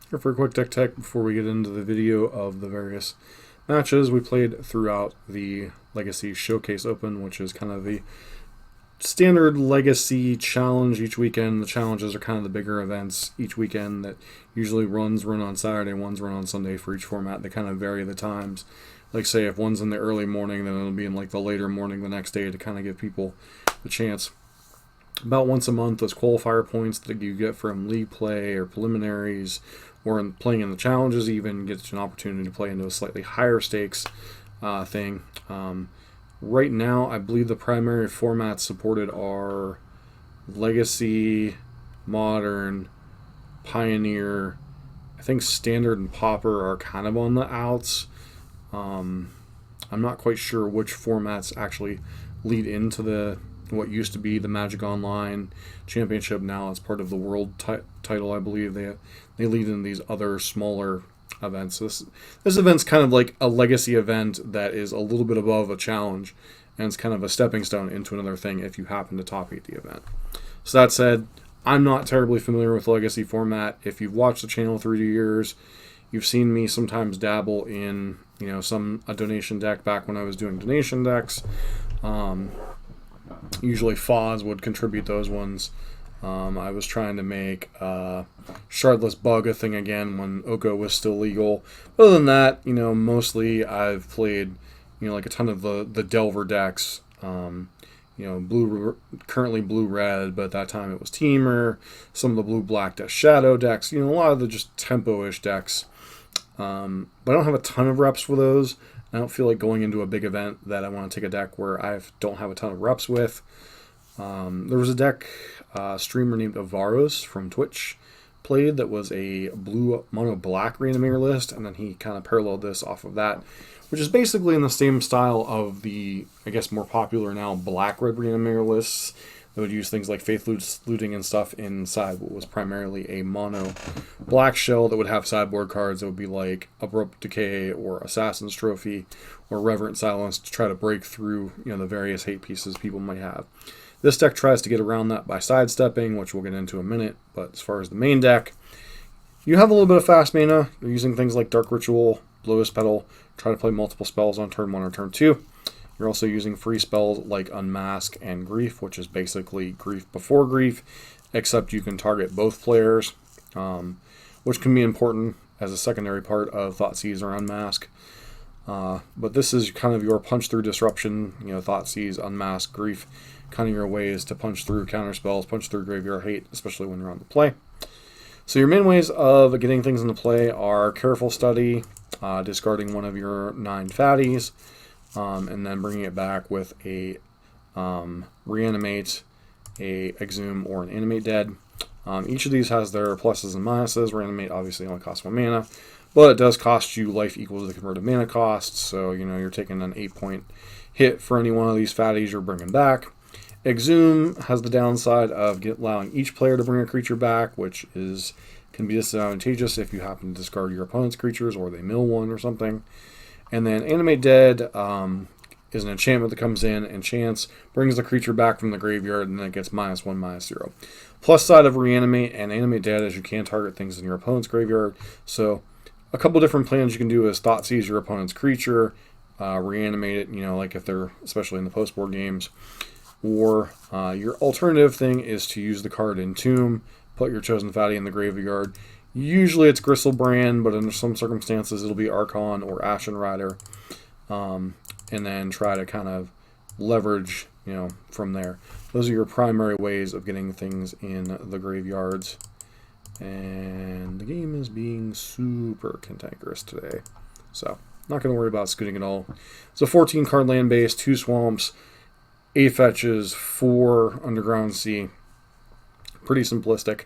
Here for a quick deck tech before we get into the video of the various matches we played throughout the Legacy Showcase Open, which is kind of the standard Legacy challenge each weekend. The challenges are kind of the bigger events each weekend that usually run on Saturday, ones run on Sunday for each format. They kind of vary the times. Like say if one's in the early morning, then it'll be in like the later morning the next day to kind of give people the chance. About once a month, those qualifier points that you get from league play or preliminaries or in playing in the challenges even gets you an opportunity to play into a slightly higher stakes thing. Right now, I believe the primary formats supported are Legacy, Modern, Pioneer. I think Standard and Pauper are kind of on the outs. I'm not quite sure which formats actually lead into what used to be the Magic Online Championship. Now it's part of the World title, I believe. They lead in these other smaller events. This event's kind of like a Legacy event that is a little bit above a challenge, and it's kind of a stepping stone into another thing if you happen to top 8 the event. So that said, I'm not terribly familiar with Legacy format. If you've watched the channel through the years, you've seen me sometimes dabble in a donation deck back when I was doing donation decks. Usually Foz would contribute those ones. I was trying to make Shardless Bug a thing again when Oko was still legal. Other than that, mostly I've played, like a ton of the Delver decks. Currently blue-red, but at that time it was Teamer. Some of the blue-black Death Shadow decks. A lot of the just tempo-ish decks. But I don't have a ton of reps for those. I don't feel like going into a big event that I want to take a deck where I don't have a ton of reps with. There was a deck streamer named Evaros from Twitch played that was a blue Mono Black Reanimator list, and then he kind of paralleled this off of that, which is basically in the same style of the, I guess, more popular now Black Red Reanimator lists that would use things like Faith Looting and stuff inside what was primarily a mono black shell that would have sideboard cards that would be like Abrupt Decay or Assassin's Trophy or Reverent Silence to try to break through the various hate pieces people might have. This deck tries to get around that by sidestepping, which we'll get into in a minute, but as far as the main deck, you have a little bit of fast mana. You're using things like Dark Ritual, Lotus Petal, try to play multiple spells on turn 1 or turn 2. You're also using free spells like Unmask and Grief, which is basically Grief before Grief, except you can target both players, which can be important as a secondary part of Thoughtseize or Unmask. But this is kind of your punch-through disruption, Thoughtseize, Unmask, Grief, kind of your ways to punch through counter spells, punch through graveyard hate, especially when you're on the play. So your main ways of getting things into play are Careful Study, discarding one of your 9 fatties, and then bringing it back with a Reanimate, a Exhume, or an Animate Dead. Each of these has their pluses and minuses. Reanimate obviously only costs 1 mana, but it does cost you life equal to the converted mana cost, so you're taking an 8-point hit for any one of these fatties you're bringing back. Exhume has the downside of allowing each player to bring a creature back, which can be disadvantageous if you happen to discard your opponent's creatures or they mill one or something. And then Animate Dead is an enchantment that comes in, enchants, brings the creature back from the graveyard, and then it gets -1, -0. Plus side of Reanimate and Animate Dead is you can target things in your opponent's graveyard. So a couple different plans you can do is Thoughtseize your opponent's creature, reanimate it, like if they're, especially in the post-board games. Or your alternative thing is to use the card Entomb, put your chosen fatty in the graveyard. Usually it's Gristlebrand, but under some circumstances it'll be Archon or Ashen Rider. And then try to kind of leverage, from there. Those are your primary ways of getting things in the graveyards. And the game is being super cantankerous today. So, not going to worry about scooting at all. It's a 14-card land base, 2 swamps, 8 fetches, 4 Underground Sea. Pretty simplistic.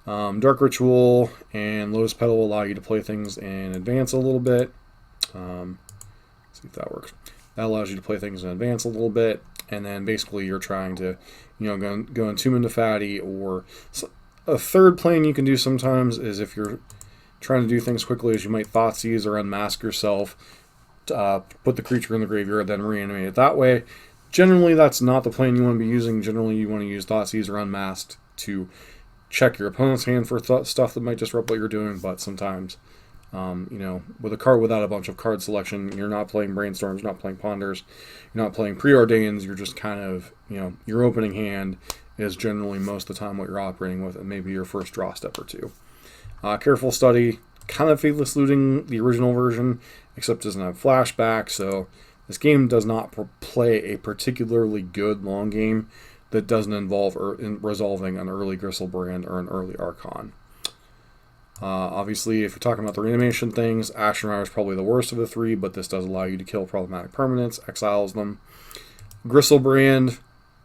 Dark Ritual and Lotus Petal allow you to play things in advance a little bit. Let's see if that works. That allows you to play things in advance a little bit, and then basically you're trying to, go Entomb into Fatty, or a third plan you can do sometimes is if you're trying to do things quickly, is you might Thoughtseize or Unmask yourself, put the creature in the graveyard, then reanimate it that way. Generally, that's not the plan you want to be using. Generally, you want to use Thoughtseize or Unmasked to check your opponent's hand for stuff that might disrupt what you're doing, but sometimes, with a card without a bunch of card selection, you're not playing Brainstorms, you're not playing Ponders, you're not playing Preordains, you're just kind of, your opening hand is generally most of the time what you're operating with, and maybe your first draw step or two. Careful Study, kind of Faithless Looting, the original version, except doesn't have flashback, so this game does not play a particularly good long game that doesn't involve resolving an early Gristlebrand or an early Archon. Obviously, if you're talking about the reanimation things, Ashen Rider is probably the worst of the three, but this does allow you to kill problematic permanents, exiles them. Gristlebrand,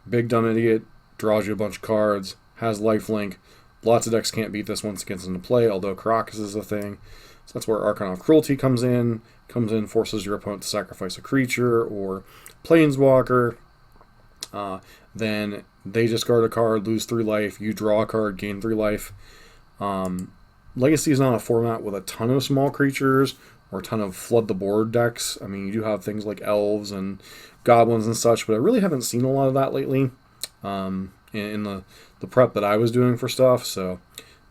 big dumb idiot, draws you a bunch of cards, has lifelink. Lots of decks can't beat this once it gets into play, although Caracas is a thing. So that's where Archon of Cruelty comes in, forces your opponent to sacrifice a creature or Planeswalker. Then they discard a card, lose 3 life, you draw a card, gain 3 life. Legacy is not a format with a ton of small creatures or a ton of flood the board decks. I mean, you do have things like elves and goblins and such, but I really haven't seen a lot of that lately in the prep that I was doing for stuff, so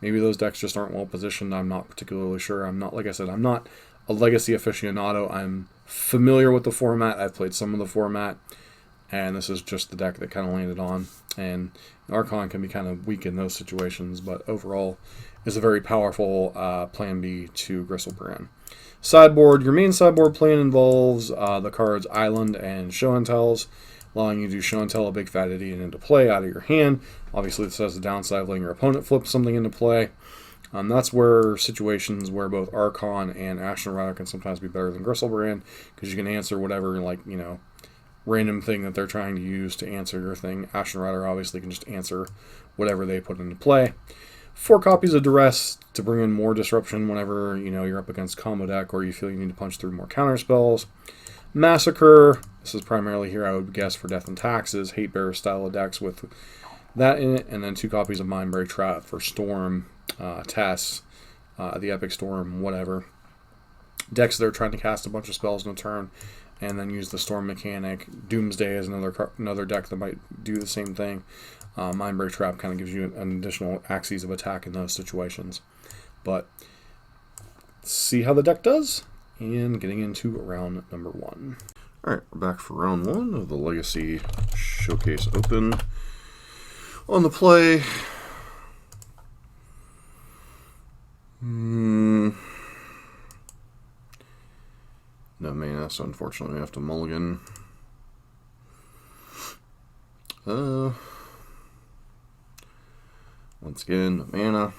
maybe those decks just aren't well positioned. I'm not particularly sure. I'm not, like I said, I'm not a Legacy aficionado. I'm familiar with the format. I've played some of the format, and this is just the deck that kind of landed on. And Archon can be kind of weak in those situations, but overall is a very powerful plan B to Gristlebrand. Sideboard. Your main sideboard plan involves the cards Island and Show and Tells, allowing you to Show and Tell a big fat idiot into play out of your hand. Obviously, this has the downside of letting your opponent flip something into play. That's where situations where both Archon and Ashen Rider can sometimes be better than Gristlebrand, because you can answer whatever, random thing that they're trying to use to answer your thing. Ashen Rider obviously can just answer whatever they put into play. 4 copies of Duress to bring in more disruption whenever you're up against combo deck or you feel you need to punch through more counter spells. Massacre. This is primarily here, I would guess, for Death and Taxes, Hate Bearer style of decks with that in it, and then 2 copies of Mindbreak Trap for Storm, Tess, the Epic Storm, whatever. Decks that are trying to cast a bunch of spells in a turn and then use the Storm mechanic. Doomsday is another deck that might do the same thing. Mindbreak Trap kind of gives you an additional axes of attack in those situations. But let's see how the deck does, and getting into round number 1. Alright, we're back for round 1 of the Legacy Showcase Open. On the play, no mana, so unfortunately we have to mulligan. Once again, no mana.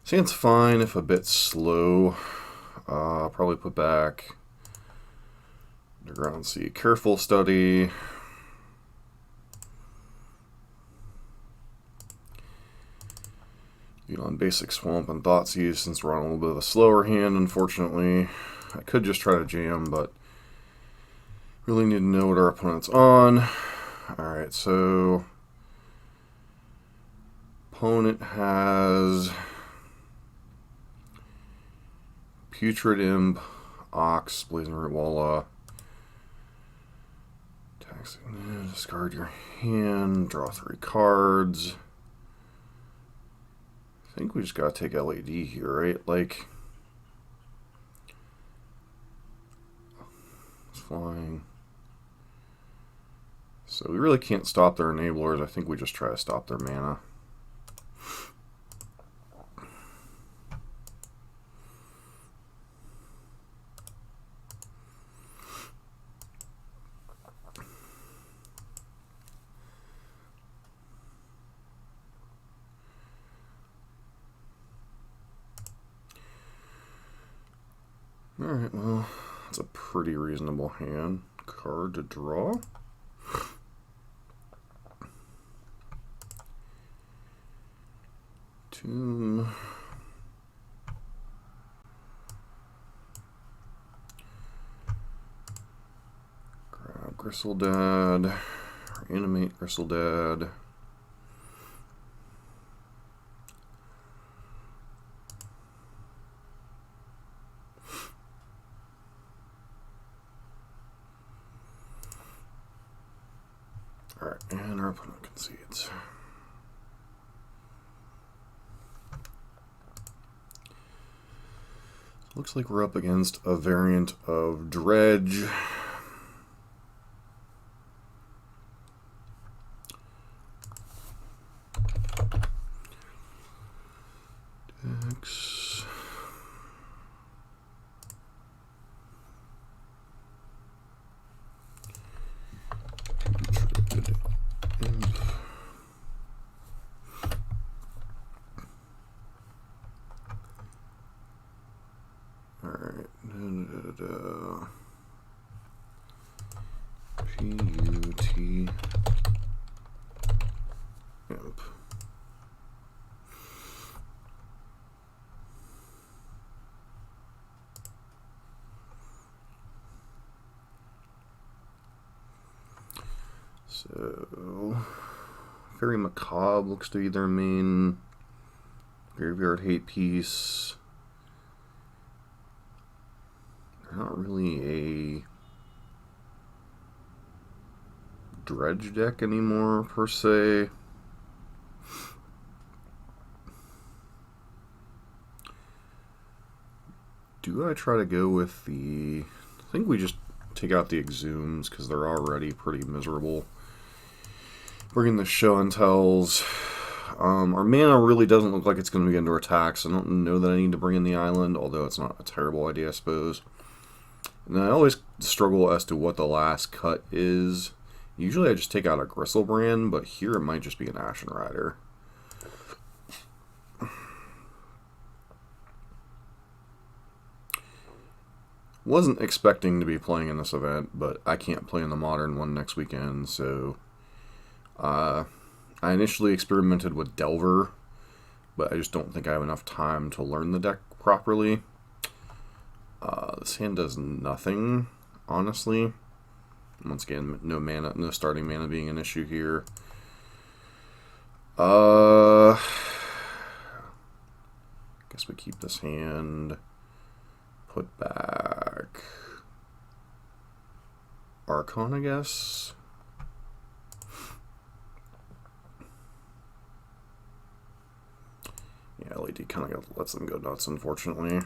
Sand's fine if a bit slow. I'll probably put back Underground Sea. Careful Study. On Basic Swamp and Thoughtseize, since we're on a little bit of a slower hand, unfortunately. I could just try to jam, but really need to know what our opponent's on. Alright, so opponent has Putrid Imp, Ox, Blazing Root Walla. Discard your hand, draw 3 cards. I think we just gotta take LAD here, right? It's flying. So we really can't stop their enablers. I think we just try to stop their mana. Alright, well, that's a pretty reasonable hand. Card to draw. Tomb. Grab Gristledad. Reanimate Gristledad. Alright, and our opponent concedes. Looks like we're up against a variant of Dredge. Dex. Alright. P-U-T imp. So, Very Macabre looks to be their main graveyard hate piece. They're not really a Dredge deck anymore, per se. Do I try to go with the... I think we just take out the Exhumes, because they're already pretty miserable. Bring in the Show and Tells. Our mana really doesn't look like it's going to be under attack, so I don't know that I need to bring in the island, although it's not a terrible idea, I suppose. And I always struggle as to what the last cut is. Usually I just take out a Gristlebrand, but here it might just be an Ashen Rider. Wasn't expecting to be playing in this event, but I can't play in the Modern one next weekend, so... I initially experimented with Delver, but I just don't think I have enough time to learn the deck properly. This hand does nothing, honestly. Once again, no mana, no starting mana being an issue here. Guess we keep this hand. Put back Archon, I guess. Yeah, LED kind of lets them go nuts, unfortunately.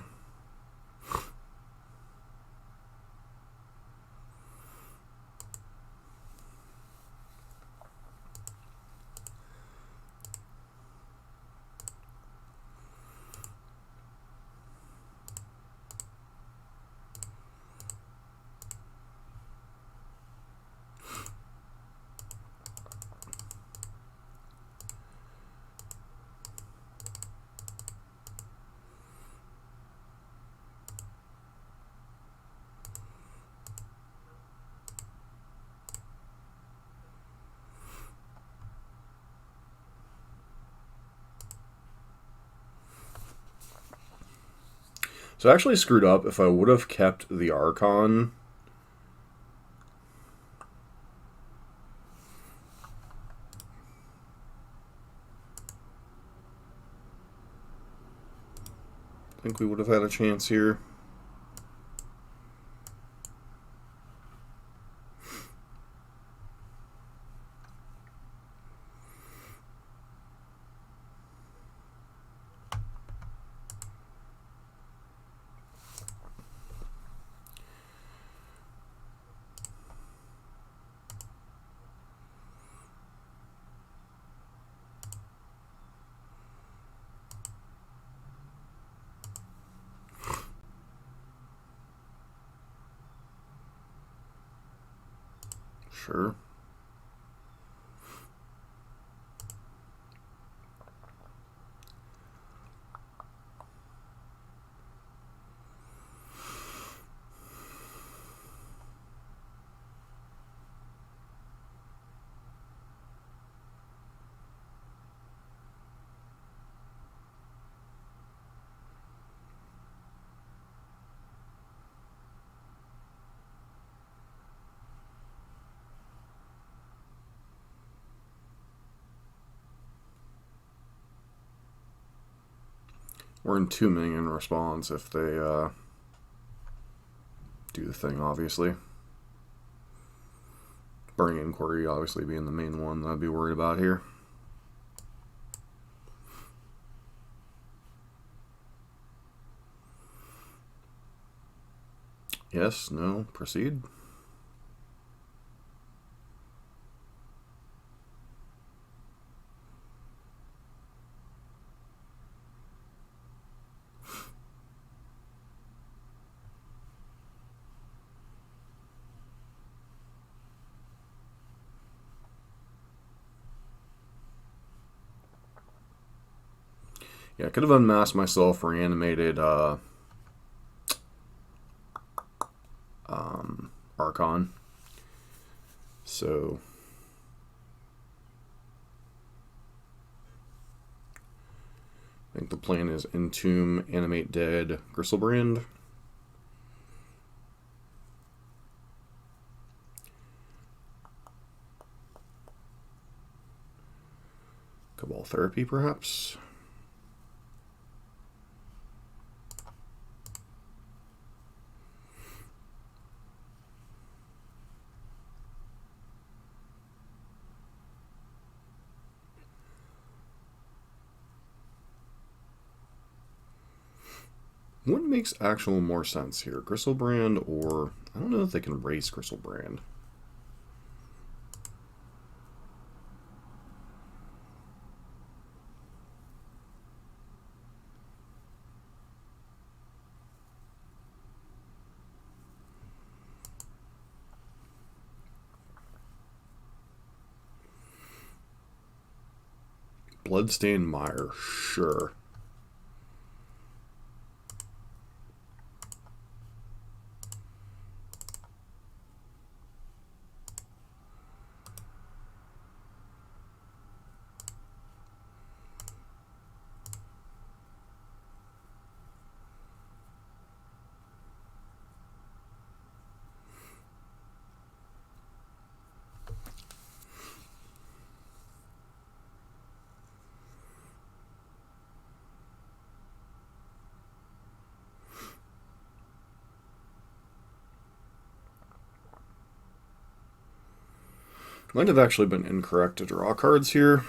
So I actually screwed up. If I would have kept the Archon, I think we would have had a chance here. Sure. We're in 2 million response if they do the thing, obviously. Burning Inquiry obviously being the main one that I'd be worried about here. Yes, no, proceed. Yeah, I could have unmasked myself, reanimated Archon. So I think the plan is Entomb, Animate Dead, Gristlebrand. Cabal Therapy, perhaps. What makes actual more sense here? Gristlebrand, or I don't know if they can race Gristlebrand. Bloodstained Mire, sure. Might have actually been incorrect to draw cards here.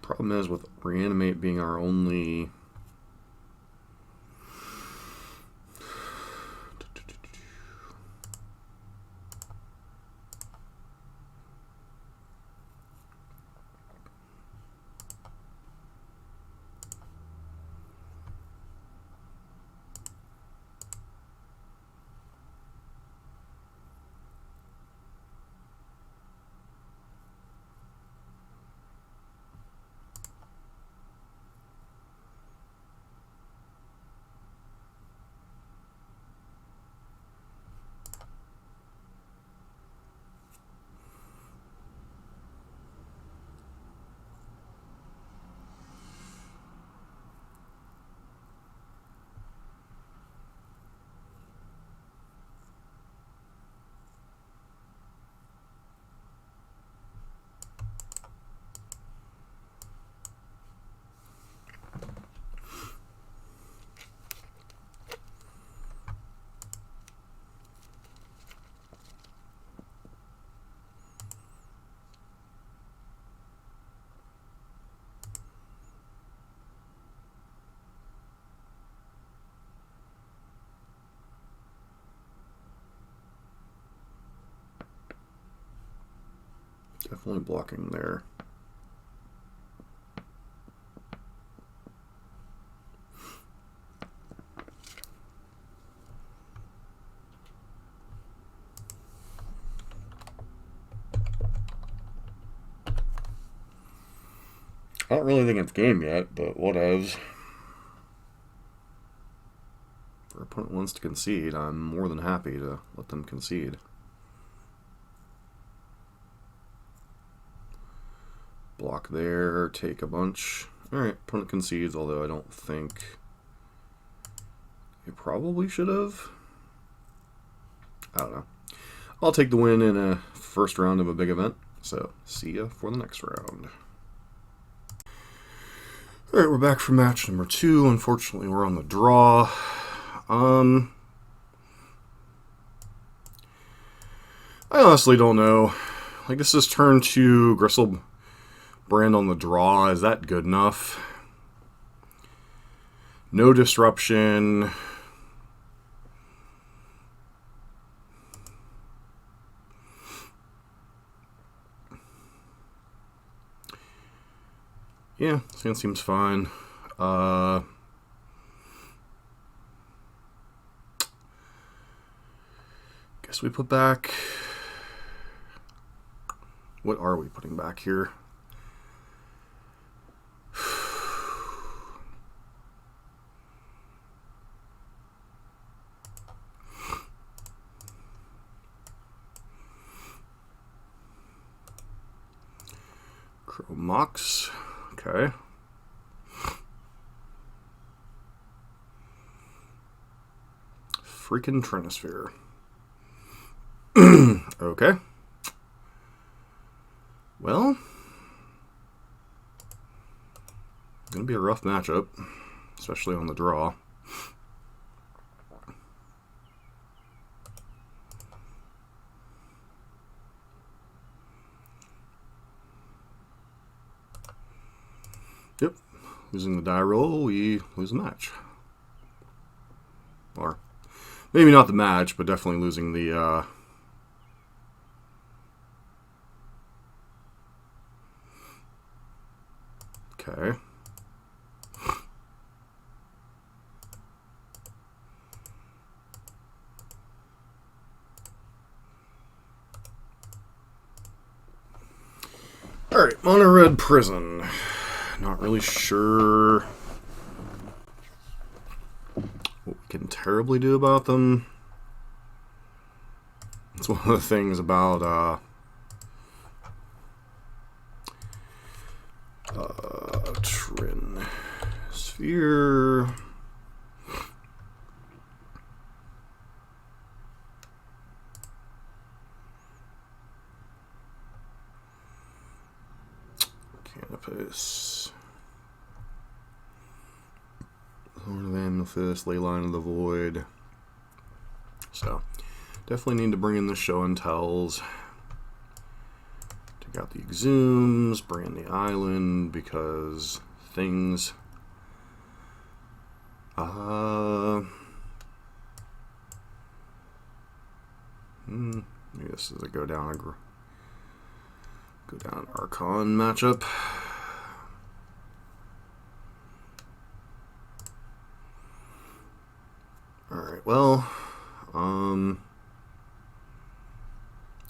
Problem is, with Reanimate being our only... Definitely blocking there. I don't really think it's game yet, but whatevs. If our opponent wants to concede, I'm more than happy to let them concede. Block there, take a bunch. Alright, opponent concedes, although I don't think you probably should have. I don't know. I'll take the win in a first round of a big event. So, see ya for the next round. Alright, we're back for match number 2. Unfortunately, we're on the draw. I honestly don't know. I guess this turn to Gristle Brand on the draw, is that good enough? No disruption. Yeah, this seems fine. Guess we put back... What are we putting back here? Mox. Okay. Freaking Trinisphere. Okay. Well, gonna be a rough matchup, especially on the draw. Yep, losing the die roll, we lose the match. Or maybe not the match, but definitely losing the okay. Alright, Mono Red Prison. Not really sure what we can terribly do about them. It's one of the things about Trin Sphere. Canopus. Horn of Amethyst, Leyline of the Void. So, definitely need to bring in the show and tells. Take out the Exhumes, brand the island, because things... maybe this is a go down Archon matchup. Alright, well,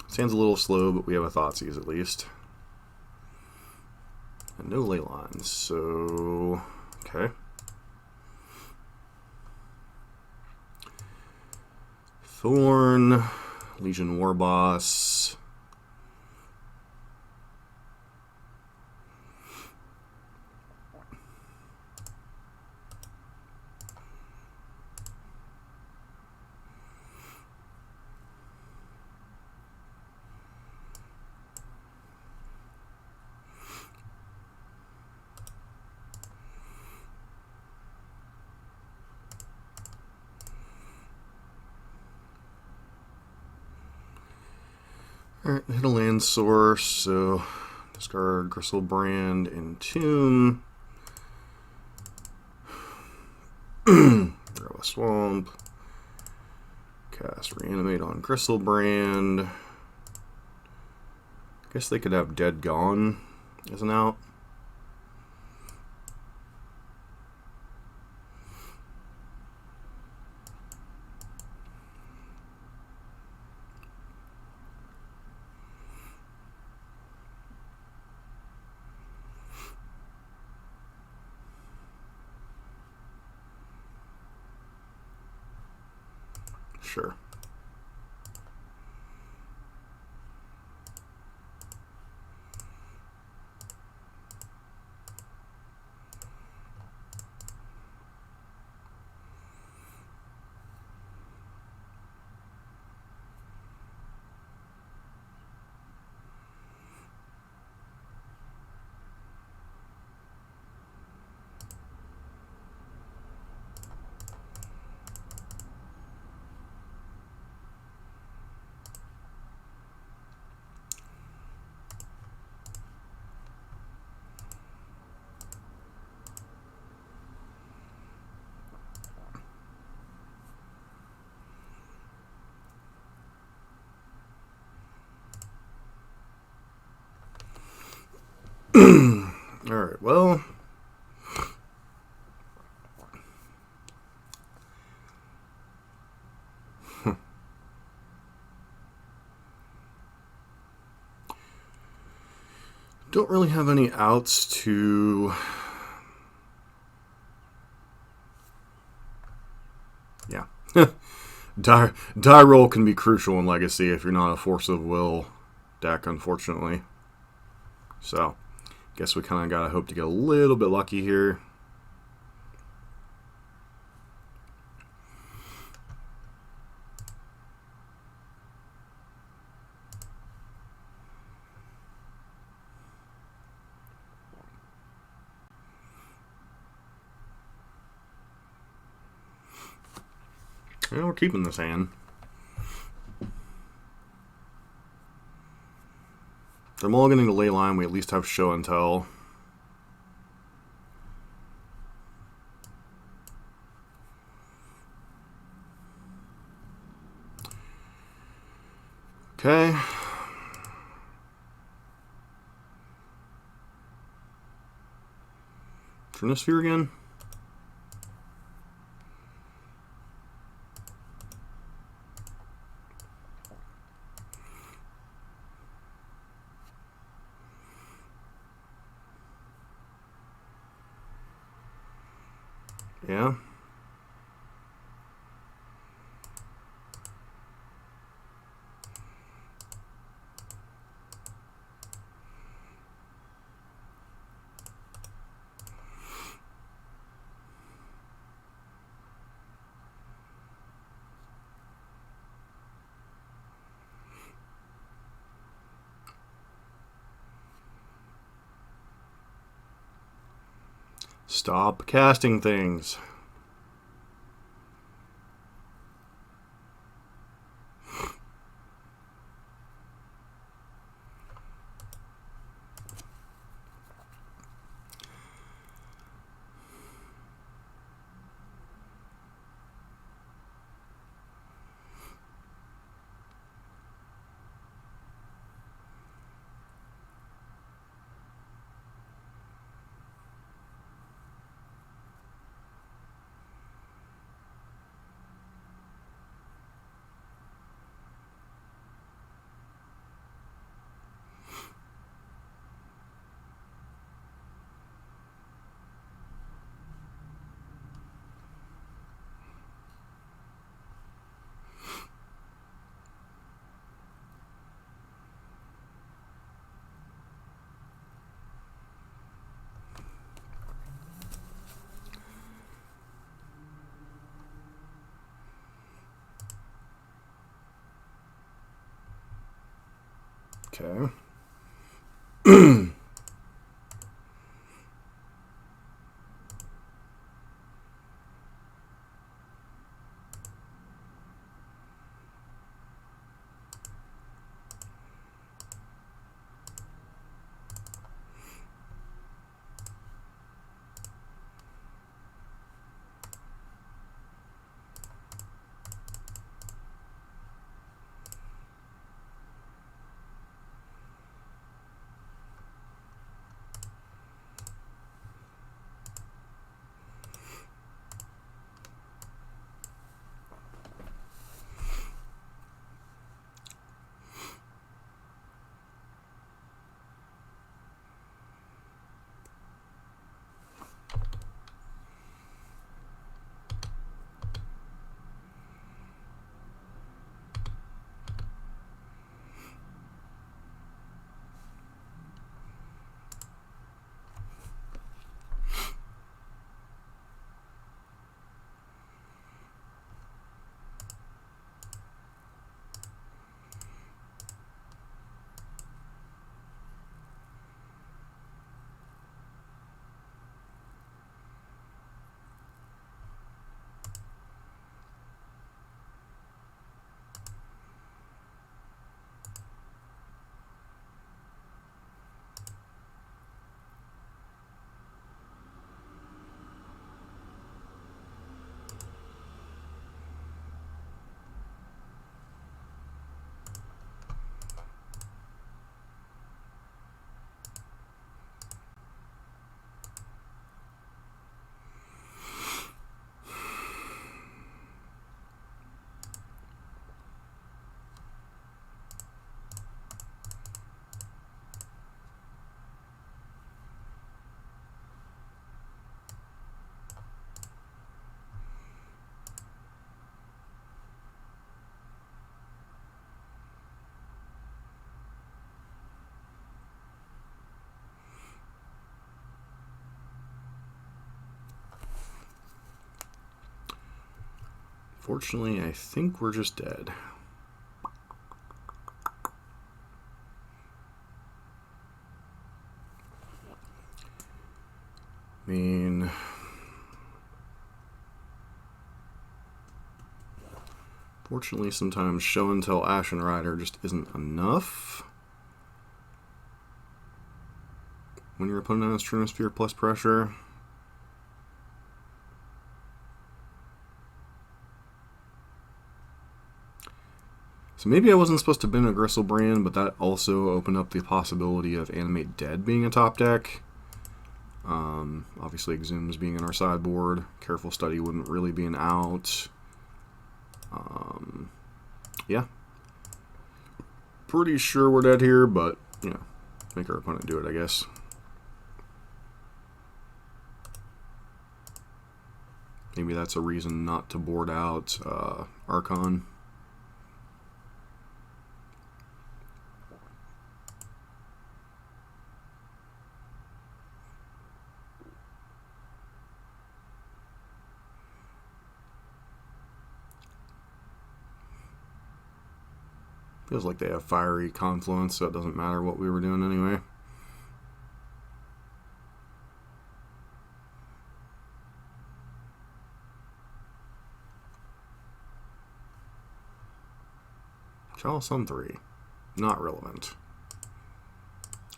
Sand's a little slow, but we have a Thoughtseize at least. And no ley lines, so okay. Thorn, Legion Warboss. Alright, hit a land source, so discard Gristle Brand and Tomb. Throw a Swamp. Cast Reanimate on Gristle Brand. Guess they could have Dead Gone as an out. Sure. Alright, well. Don't really have any outs to... Yeah. Die roll can be crucial in Legacy if you're not a Force of Will deck, unfortunately. So, guess we kind of got to hope to get a little bit lucky here. Yeah, we're keeping this hand. They're mulliganing the ley line. We at least have show and tell. Okay. Trinisphere again. Yeah. Stop casting things. Okay. Unfortunately, I think we're just dead. I mean, fortunately, sometimes Show and Tell Ashen Rider just isn't enough. When your opponent has Trinosphere plus pressure. So maybe I wasn't supposed to bin a Gristlebrand, but that also opened up the possibility of Animate Dead being a top deck. Obviously, Exhumes being in our sideboard. Careful Study wouldn't really be an out. Yeah. Pretty sure we're dead here, but, you know, make our opponent do it, I guess. Maybe that's a reason not to board out Archon. Feels like they have Fiery Confluence, so it doesn't matter what we were doing anyway. Chalice on 3. Not relevant.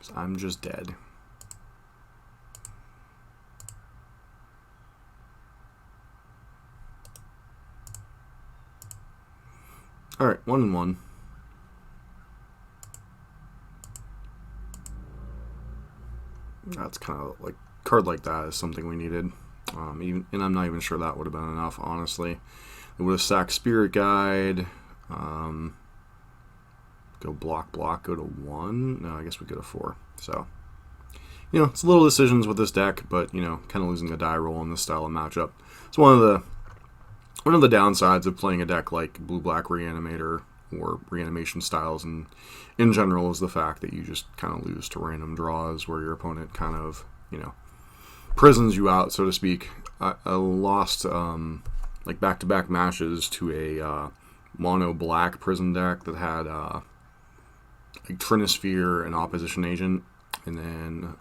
So I'm just dead. Alright, 1-1. That's kind of like, card like that is something we needed. And I'm not even sure that would have been enough, honestly. It would have sacked Spirit Guide. Go block, go to 1. No, I guess we go to 4. So, you know, it's little decisions with this deck, but, you know, kind of losing a die roll in this style of matchup. It's one of the downsides of playing a deck like Blue Black Reanimator or reanimation styles, and in general, is the fact that you just kind of lose to random draws where your opponent kind of, you know, prisons you out, so to speak. I lost like back-to-back matches to a Mono Black prison deck that had like Trinosphere and Opposition Agent, and then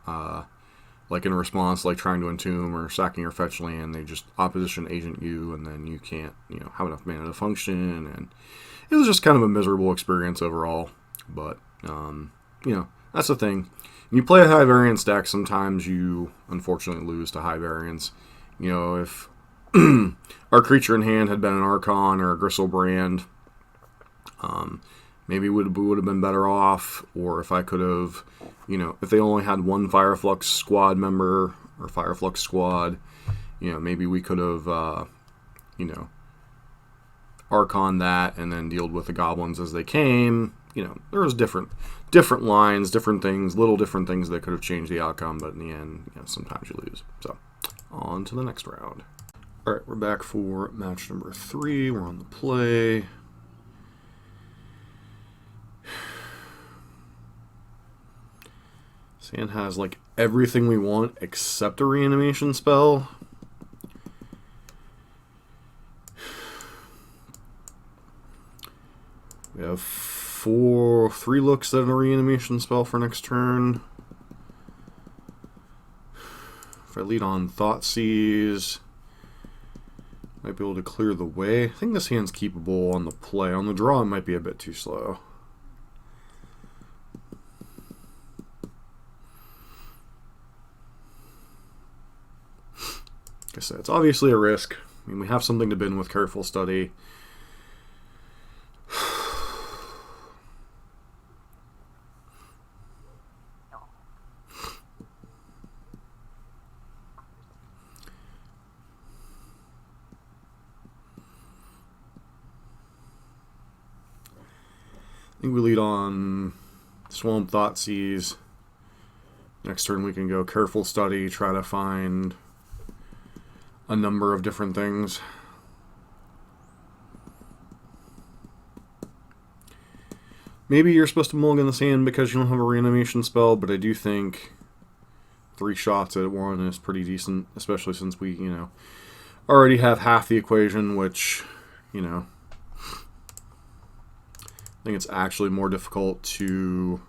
like in response, like trying to entomb or sacking your fetch land, they just Opposition Agent you, and then you can't, you know, have enough mana to function, and it was just kind of a miserable experience overall. But you know, that's the thing. When you play a high variance deck, sometimes you unfortunately lose to high variance. You know, if our creature in hand had been an Archon or a Gristlebrand, maybe we would have been better off. Or if I could have, you know, if they only had one Fireflux squad member or Fireflux squad, you know, maybe we could have, you know, Archon that and then dealt with the goblins as they came. You know, there was different lines, different things, little different things that could have changed the outcome, but in the end, you know, sometimes you lose. So, on to the next round. All right, we're back for match number 3. We're on the play. Sand has like everything we want except a reanimation spell. We have 3 looks at a reanimation spell for next turn. If I lead on Thoughtseize, might be able to clear the way. I think this hand's keepable on the play. On the draw, it might be a bit too slow. Like I said, it's obviously a risk. I mean, we have something to bin with Careful Study. I think we lead on Swamp Thoughtseize. Next turn we can go Careful Study, try to find a number of different things. Maybe you're supposed to mulligan this hand because you don't have a reanimation spell, but I do think 3 shots at 1 is pretty decent, especially since we, you know, already have half the equation, which you know. I think it's actually more difficult to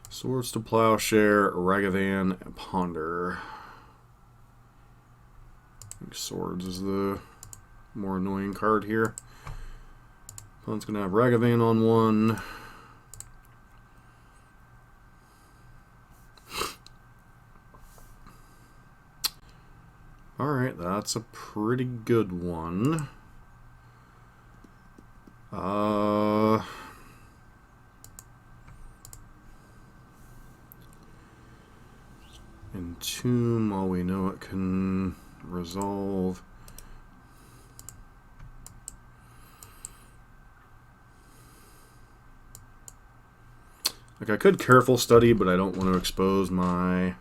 Swords to Plowshare, Ragavan, and Ponder. I think Swords is the more annoying card here. Opponent's going to have Ragavan on one. Alright, that's a pretty good one. Entomb, all we know it can resolve. Like, I could Careful Study, but I don't want to expose my...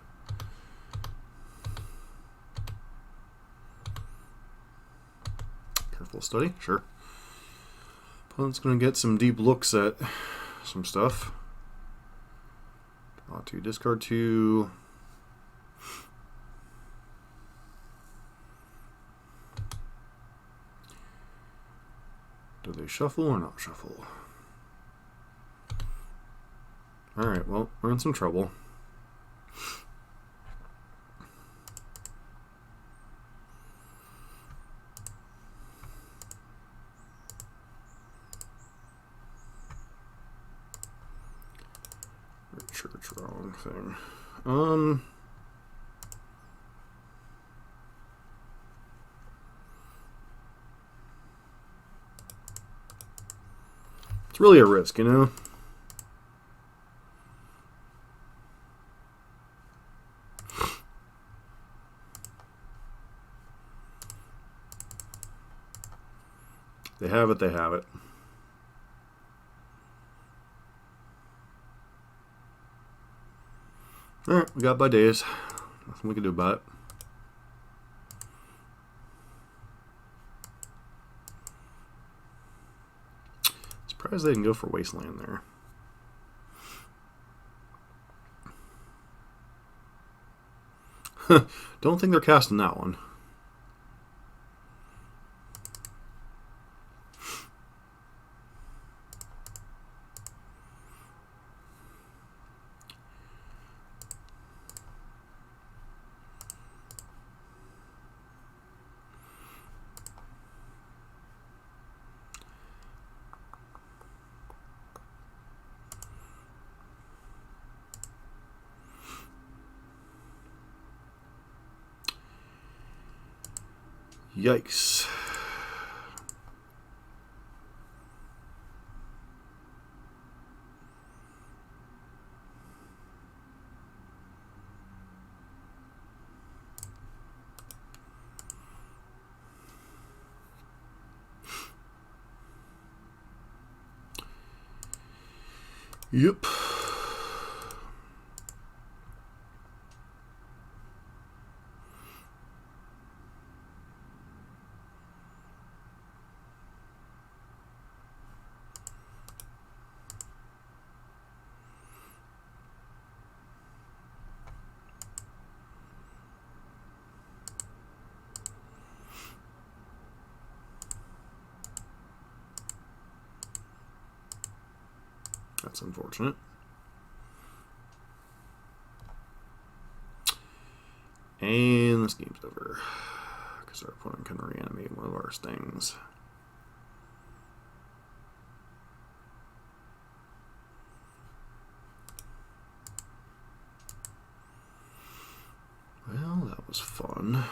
Careful Study, sure. Opponent's going to get some deep looks at some stuff. Draw 2, discard 2. Do they shuffle or not shuffle? Alright, well, we're in some trouble. Church, wrong thing. It's really a risk, you know? They have it, they have it. Alright, we got by days. Nothing we can do about it. Surprised they didn't go for Wasteland there. Don't think they're casting that one. Yikes. Yep. That's unfortunate. And this game's over. Because our opponent can reanimate one of our stings. Well, that was fun.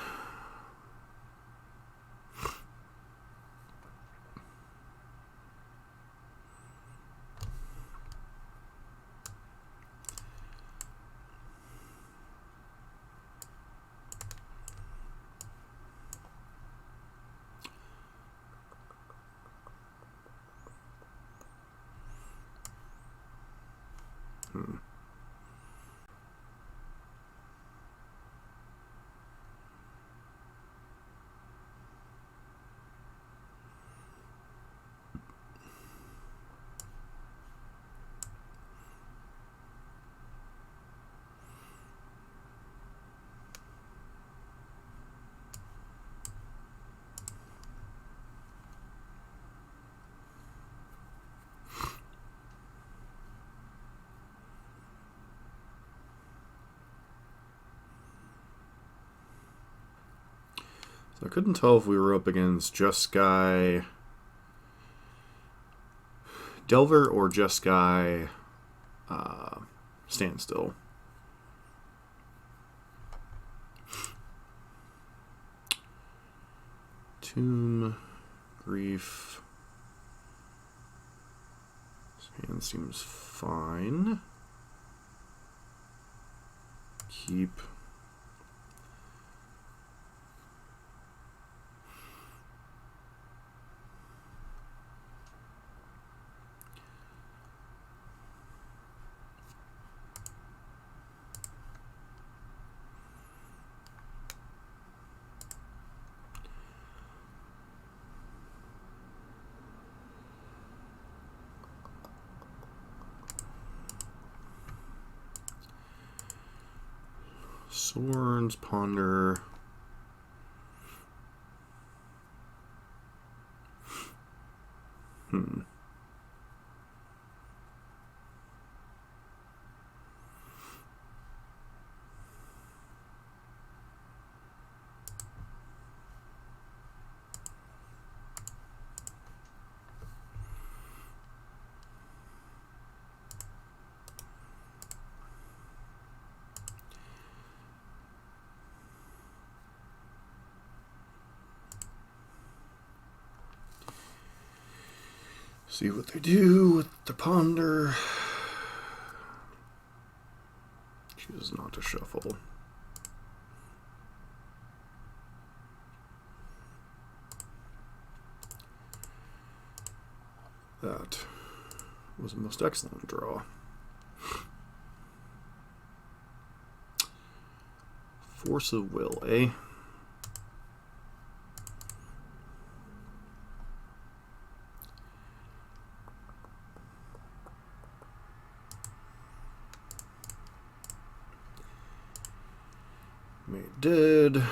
I couldn't tell if we were up against Jeskai Delver or Jeskai Standstill. Tomb, Grief. This hand seems fine. Keep. Swords, Ponder. See what they do with the Ponder. Choose not to shuffle. That was a most excellent draw. Force of will, eh? Made dead.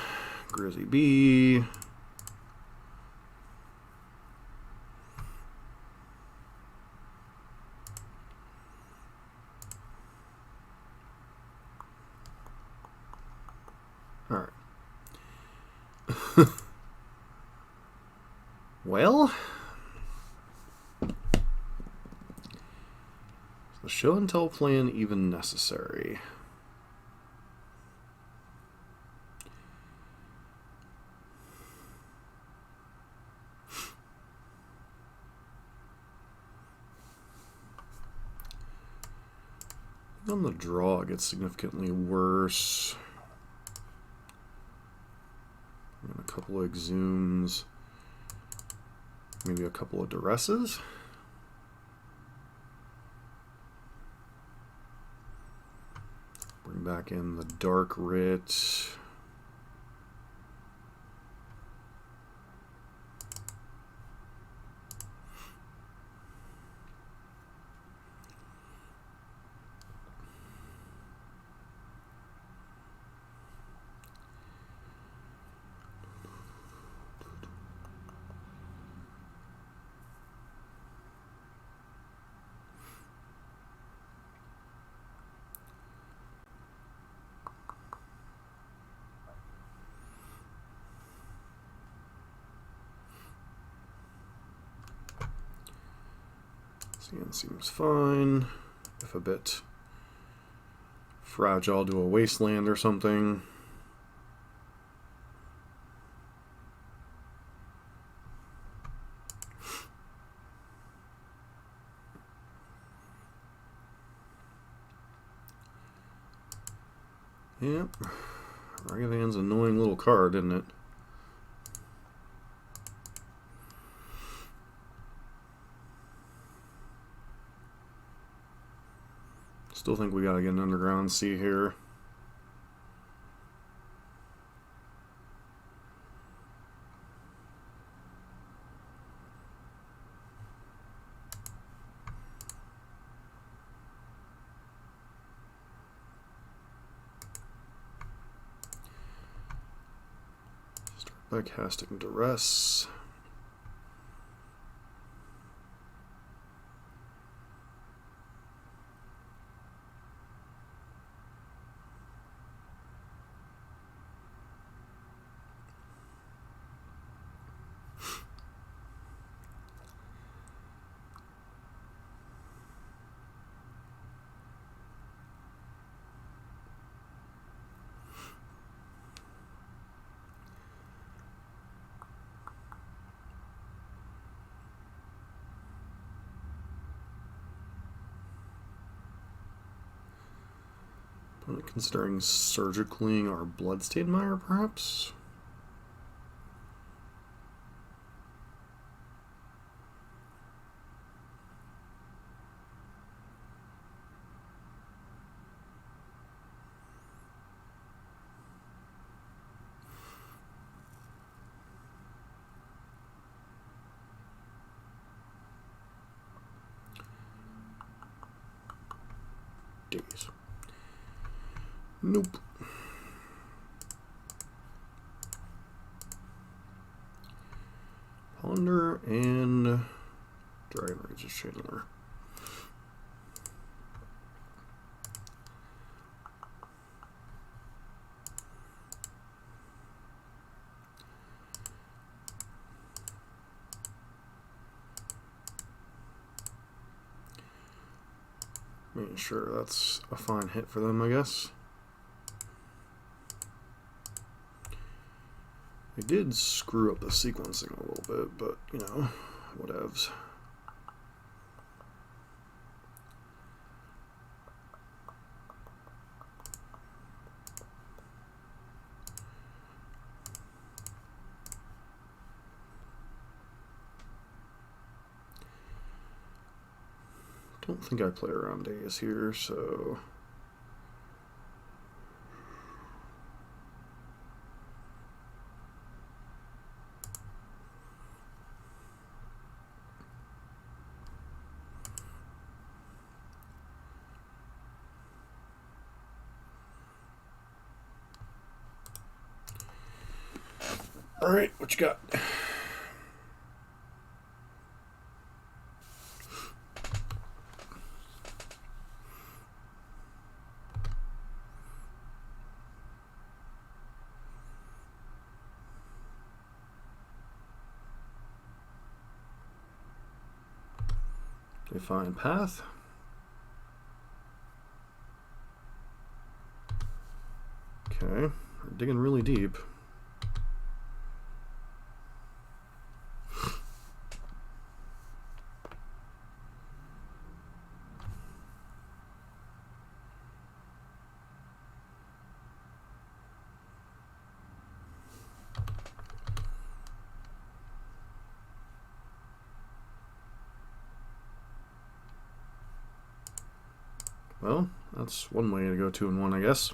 Grizzy Bee. Alright. Well, is the show and tell plan even necessary? On the draw, it gets significantly worse. And a couple of exhumes. Maybe a couple of duresses. Bring back in the Dark Writ. Hand seems fine, if a bit fragile to a wasteland or something. Yep, Ragavan's an annoying little card, isn't it? Still think we gotta get an underground sea here. Start by casting Duress. I'm considering Surgically or Bloodstained Mire, perhaps? Days. Nope. Ponder and Dragon Rage Chandler. Making sure that's a fine hit for them, I guess. I did screw up the sequencing a little bit, but, you know, whatevs. Don't think I play around days here, so... Alright, what you got? Define path. Okay, we're digging really deep. Well, that's one way to go 2-1, I guess.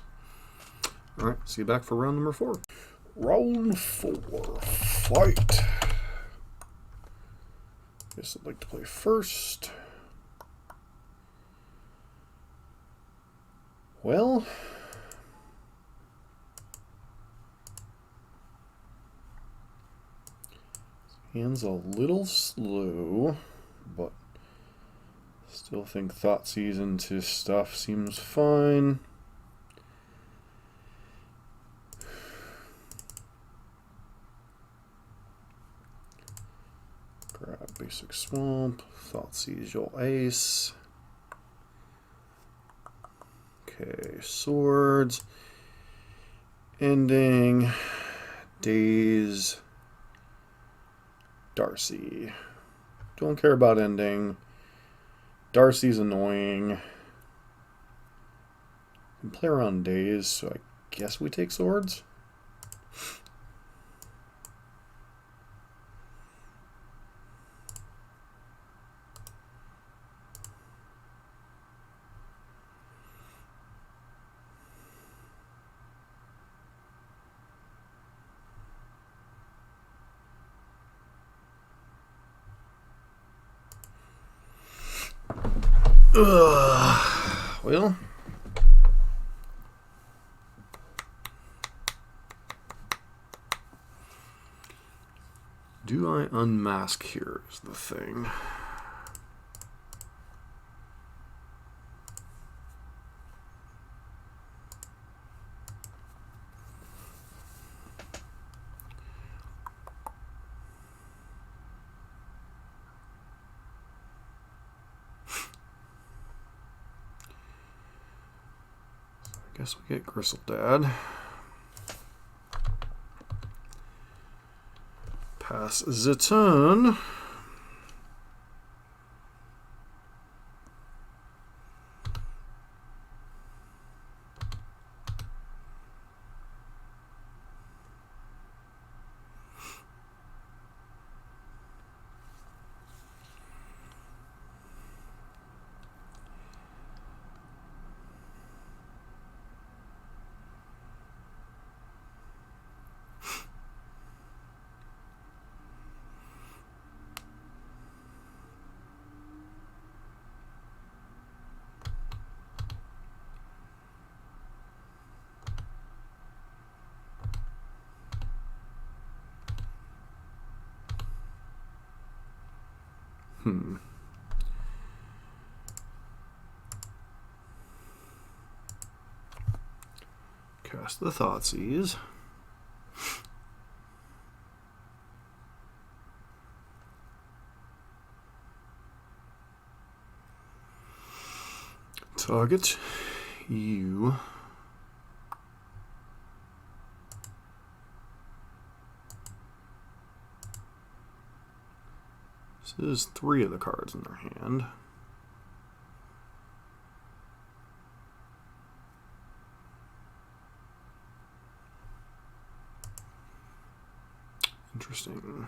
Alright, see you back for round number 4. Round 4. Fight. Guess I'd like to play first. Well, hand's a little slow, but still think Thoughtseize into stuff seems fine. Grab basic swamp, Thoughtseize your ace. Okay, swords. Ending. Days. Darcy. Don't care about ending. Darcy's annoying. Can play around days, so I guess we take swords. Well, do I unmask here is the thing. Guess we get Gristledad. Pass the turn. Cast the Thoughtseize. Target you. This is 3 of the cards in their hand. Interesting.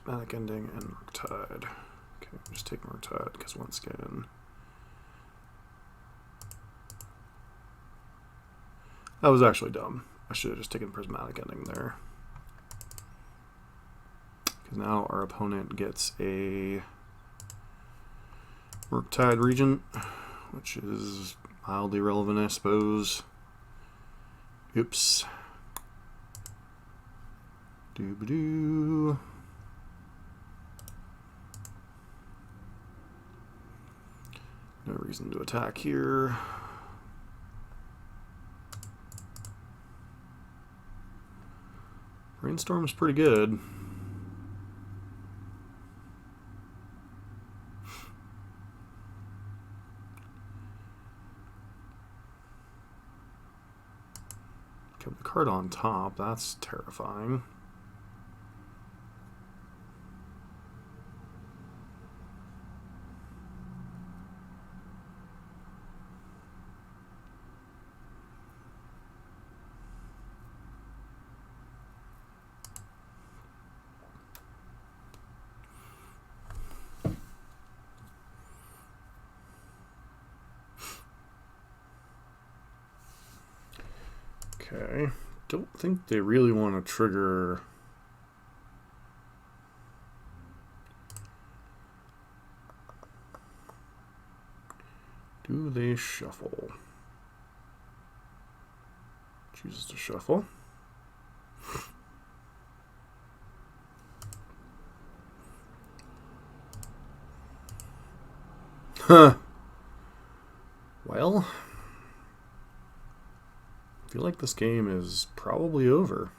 Prismatic Ending and Murktide. Okay, just take Murktide because once again, that was actually dumb. I should have just taken Prismatic Ending there. Because now our opponent gets a Murktide Regent, which is mildly relevant, I suppose. Oops. Doo-ba-doo. No reason to attack here. Rainstorm's pretty good. Kept the card on top. That's terrifying. Okay, don't think they really want to trigger. Do they shuffle? Chooses to shuffle. Huh. Well, I feel like this game is probably over.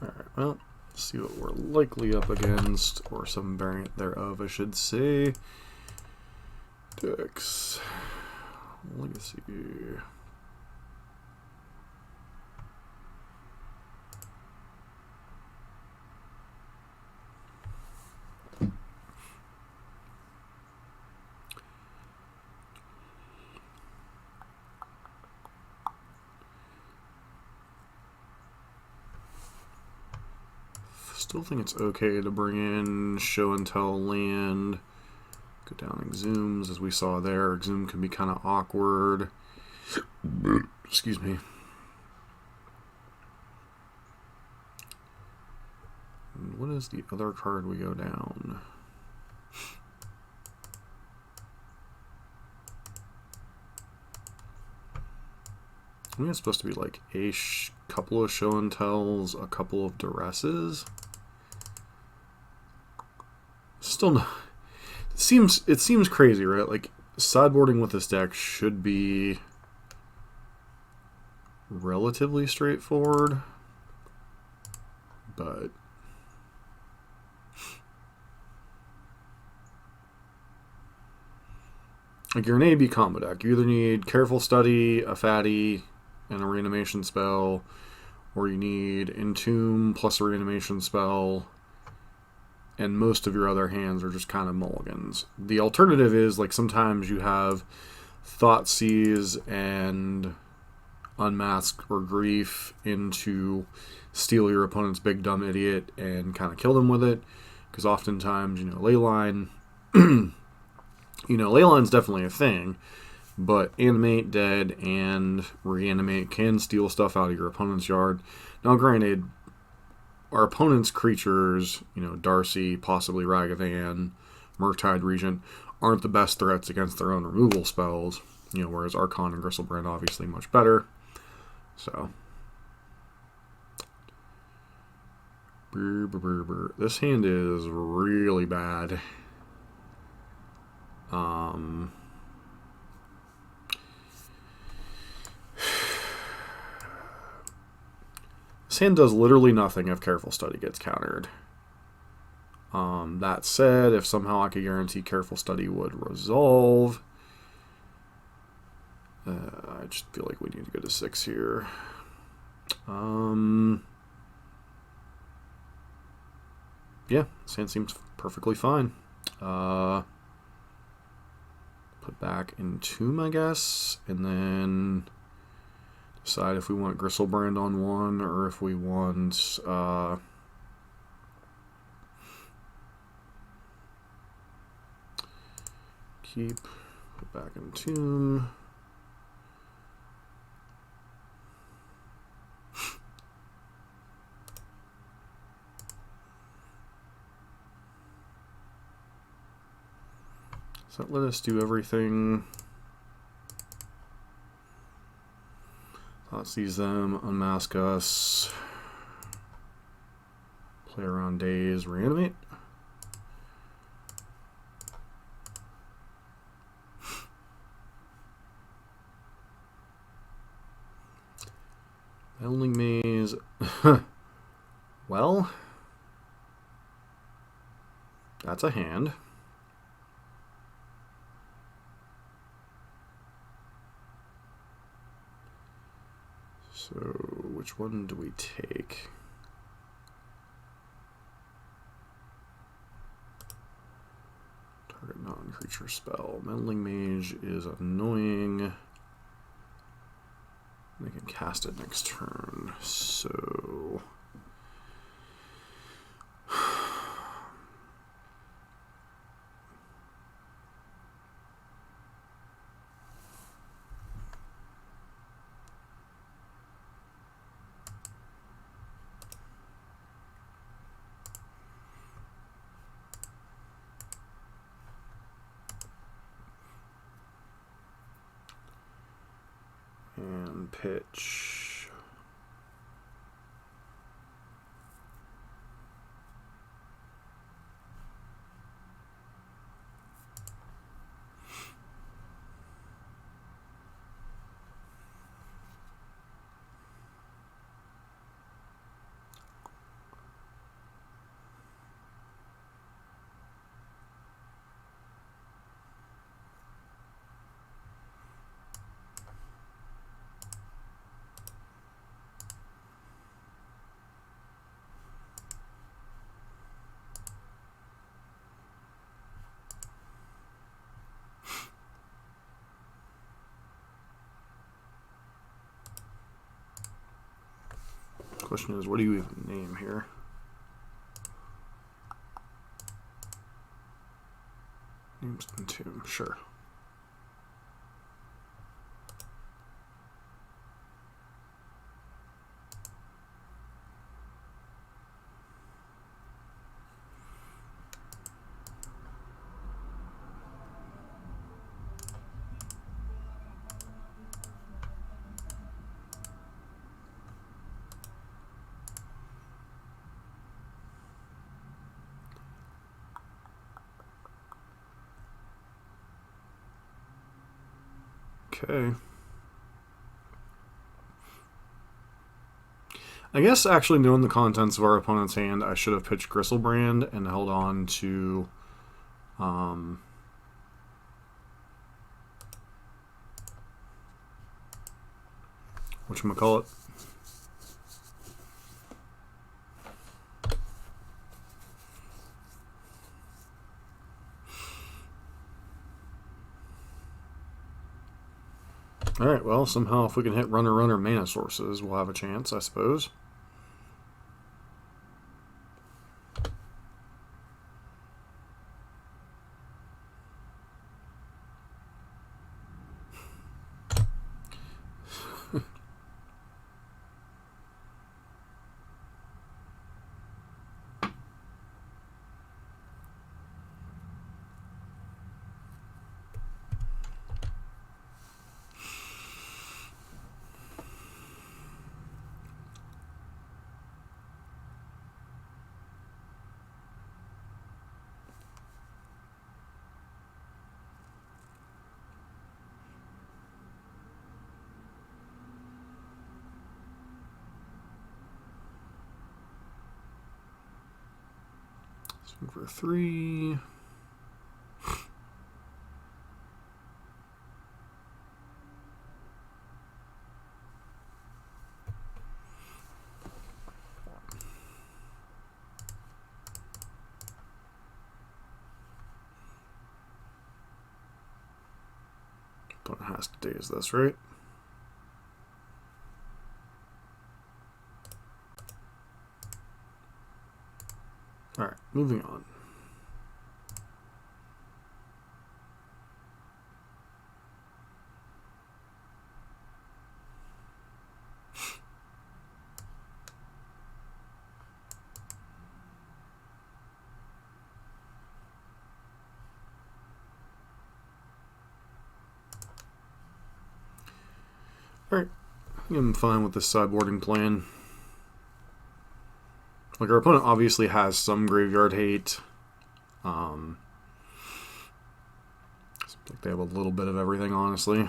Alright, well, let's see what we're likely up against, or some variant thereof, I should say. Dex. Legacy. Still think it's okay to bring in show and tell land, go down exhumes as we saw there. Exhume can be kind of awkward. Excuse me. And what is the other card we go down? I think it's supposed to be like a couple of show and tells, a couple of duresses. Still not. It seems crazy, right? Like, sideboarding with this deck should be relatively straightforward, but like you're an A/B combo deck. You either need Careful Study, a Fatty, and a Reanimation spell, or you need Entomb plus a Reanimation spell, and most of your other hands are just kind of mulligans. The alternative is, like, sometimes you have Thoughtseize and Unmask or Grief into steal your opponent's big dumb idiot and kind of kill them with it, because oftentimes, Leyline, Leyline's definitely a thing, but Animate, Dead, and Reanimate can steal stuff out of your opponent's yard. Now, granted, our opponent's creatures, Darcy, possibly Ragavan, Murktide Regent, aren't the best threats against their own removal spells, whereas Archon and Gristlebrand obviously much better. So, this hand is really bad. This hand does literally nothing if Careful Study gets countered. That said, if somehow I could guarantee Careful Study would resolve, I just feel like we need to go to 6 here. Yeah, this hand seems perfectly fine. Put back Entomb, I guess, and then decide if we want Gristlebrand on 1 or if we want keep, put back Entomb. Does that let us do everything? Seize them, unmask us, play around days, reanimate. Meddling Maze. Well, that's a hand. So, which one do we take? Target non-creature spell. Meddling Mage is annoying. They can cast it next turn. So... and pitch. Question is, what do you even name here? Names Entomb, sure. Okay. I guess actually knowing the contents of our opponent's hand, I should have pitched Gristlebrand and held on to whatchamacallit. Alright, well, somehow if we can hit runner mana sources, we'll have a chance, I suppose. Swing for 3. Opponent has to daze this, right? Alright, moving on. Alright, I'm fine with this sideboarding plan. Like, our opponent obviously has some graveyard hate. Seems like they have a little bit of everything, honestly.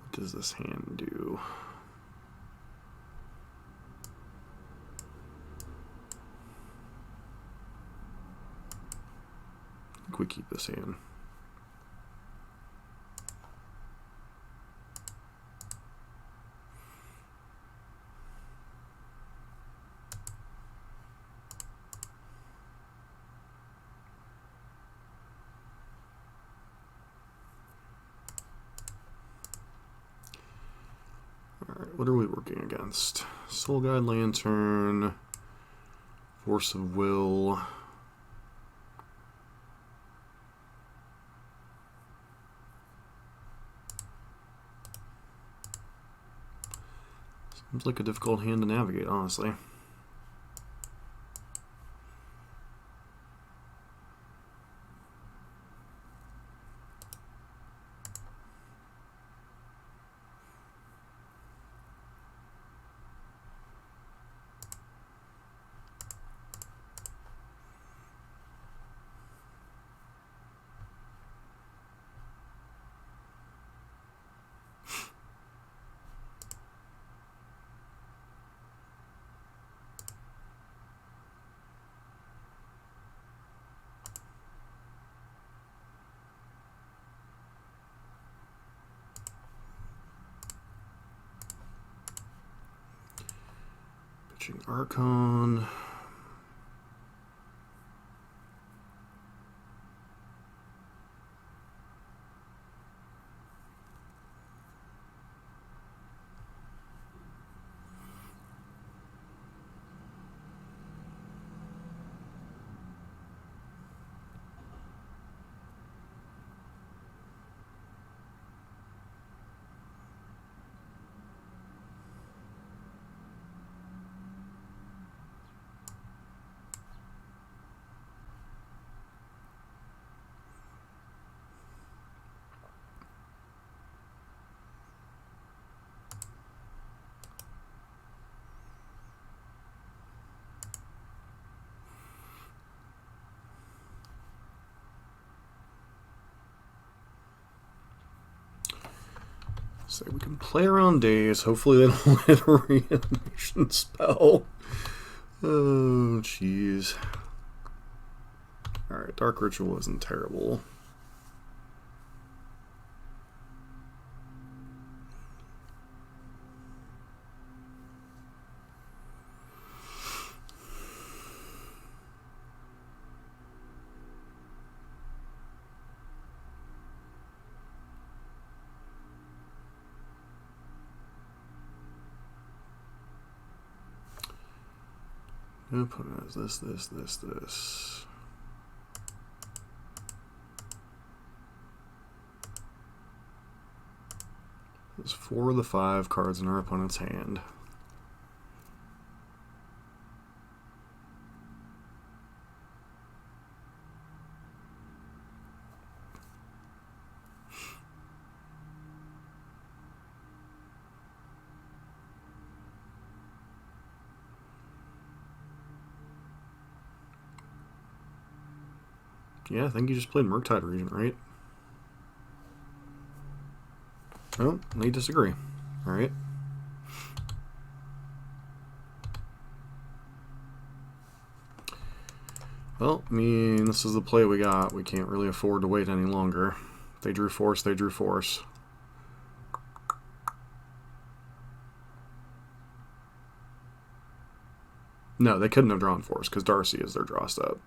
What does this hand do? I think we keep this hand. Alright, what are we working against? Soul Guide Lantern, Force of Will. Seems like a difficult hand to navigate, honestly. Archon. So we can play around days. Hopefully they don't hit a reanimation spell. Oh, jeez. Alright, Dark Ritual isn't terrible. New opponent has this. There's 4 of the 5 cards in our opponent's hand. Yeah, I think you just played Murktide Regent, right? Oh, they disagree. Alright. Well, I mean, this is the play we got. We can't really afford to wait any longer. They drew force, they drew force. No, they couldn't have drawn force, because Darcy is their draw step.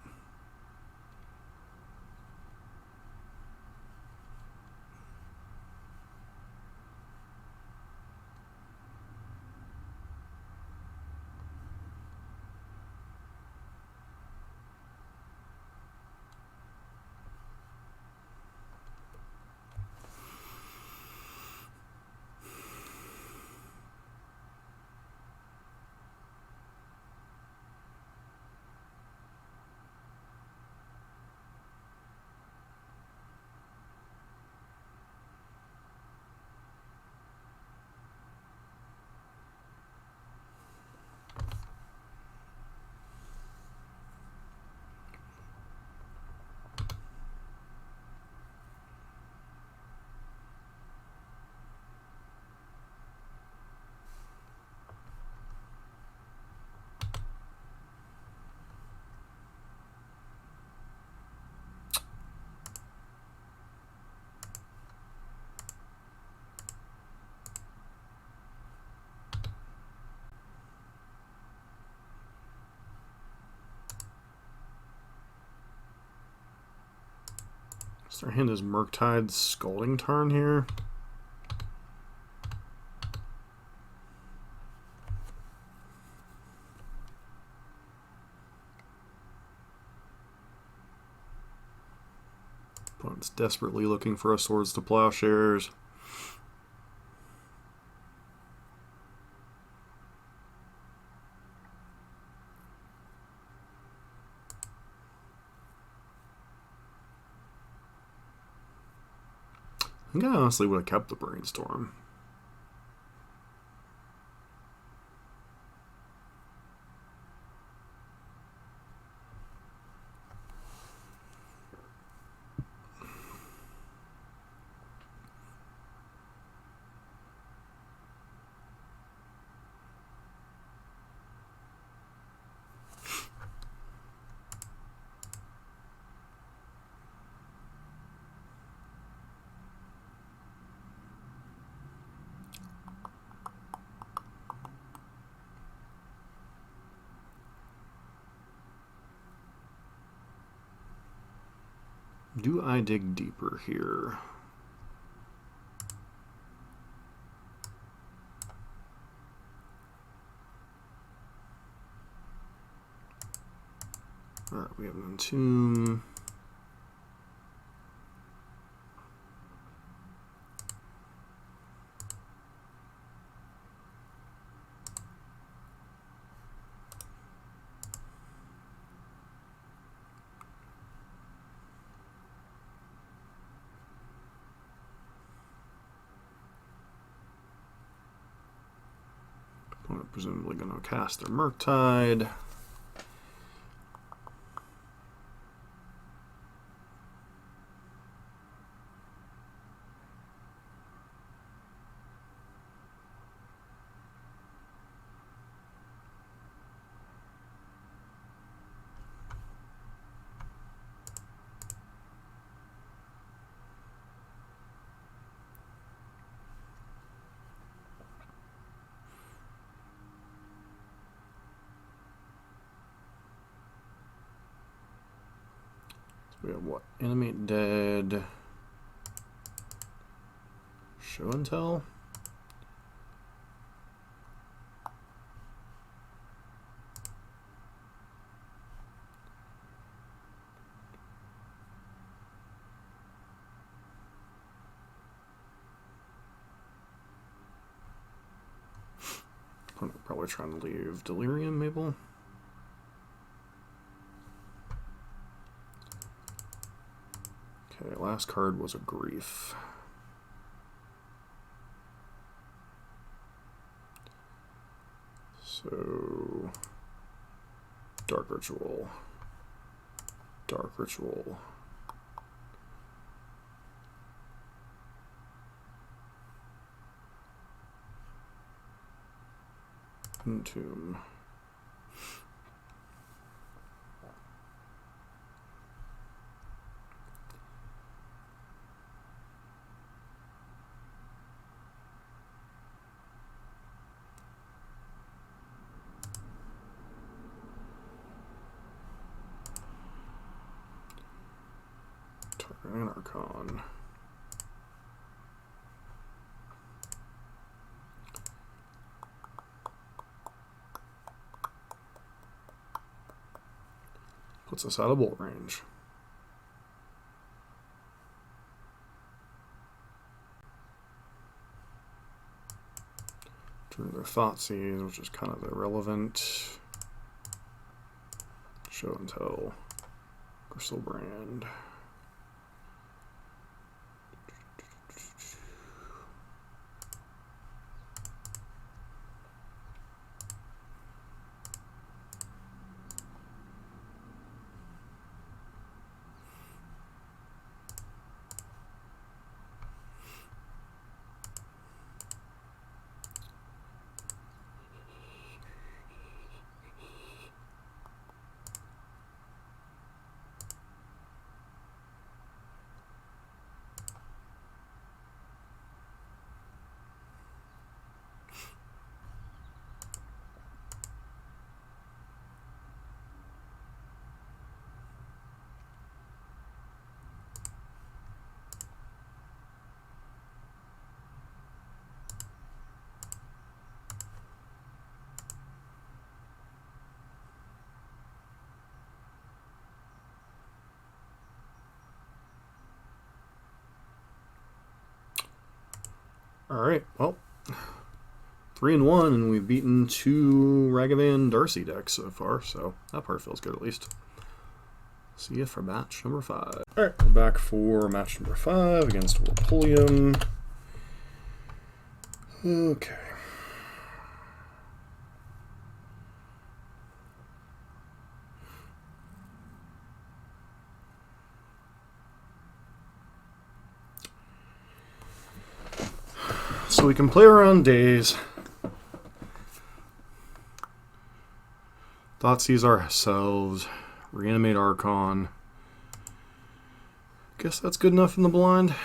So our hand is Murktide's Scalding Tarn here. Opponent's desperately looking for a Swords to Plowshares. I think I honestly would have kept the Brainstorm. Do I dig deeper here? Alright, we have an Entomb. Presumably going to cast their Murktide. We have what? Animate Dead. Show and Tell. I'm probably trying to leave Delirium, maybe. Okay, last card was a Grief. So, Dark Ritual. Dark Ritual. Entomb. Archon. Puts us out of bolt range. Turn their Thoughtseize, which is kind of irrelevant. Show and Tell. Gristlebrand. Alright, well, 3-1, and we've beaten 2 Ragavan Darcy decks so far, so that part feels good at least. See you for match number 5. Alright, we're back for match number 5 against Wilpolium. Okay. So we can play around days. Thoughtseize ourselves. Reanimate Archon. Guess that's good enough in the blind.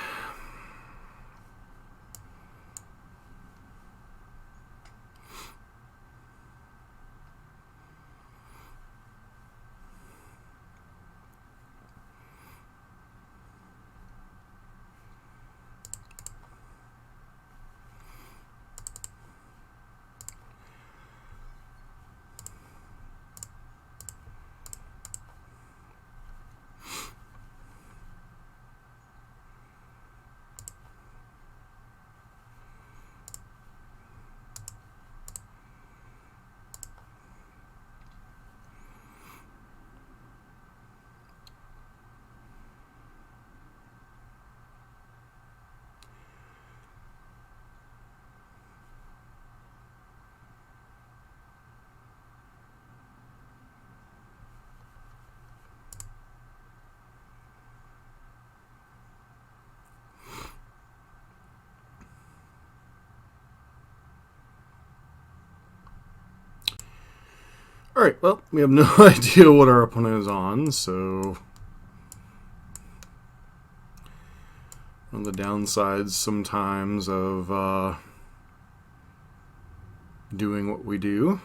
Alright, well, we have no idea what our opponent is on, so one of the downsides sometimes of doing what we do.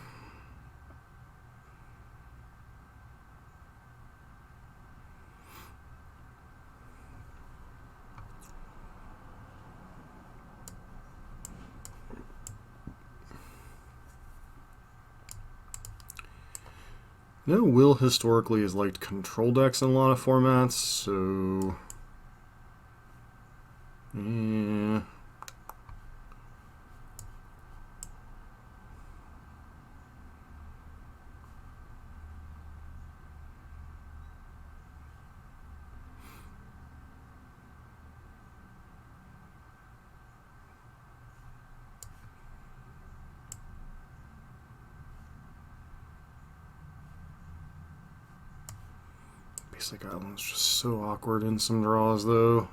No, Will historically has liked control decks in a lot of formats, so yeah. Basic Island's just so awkward in some draws, though.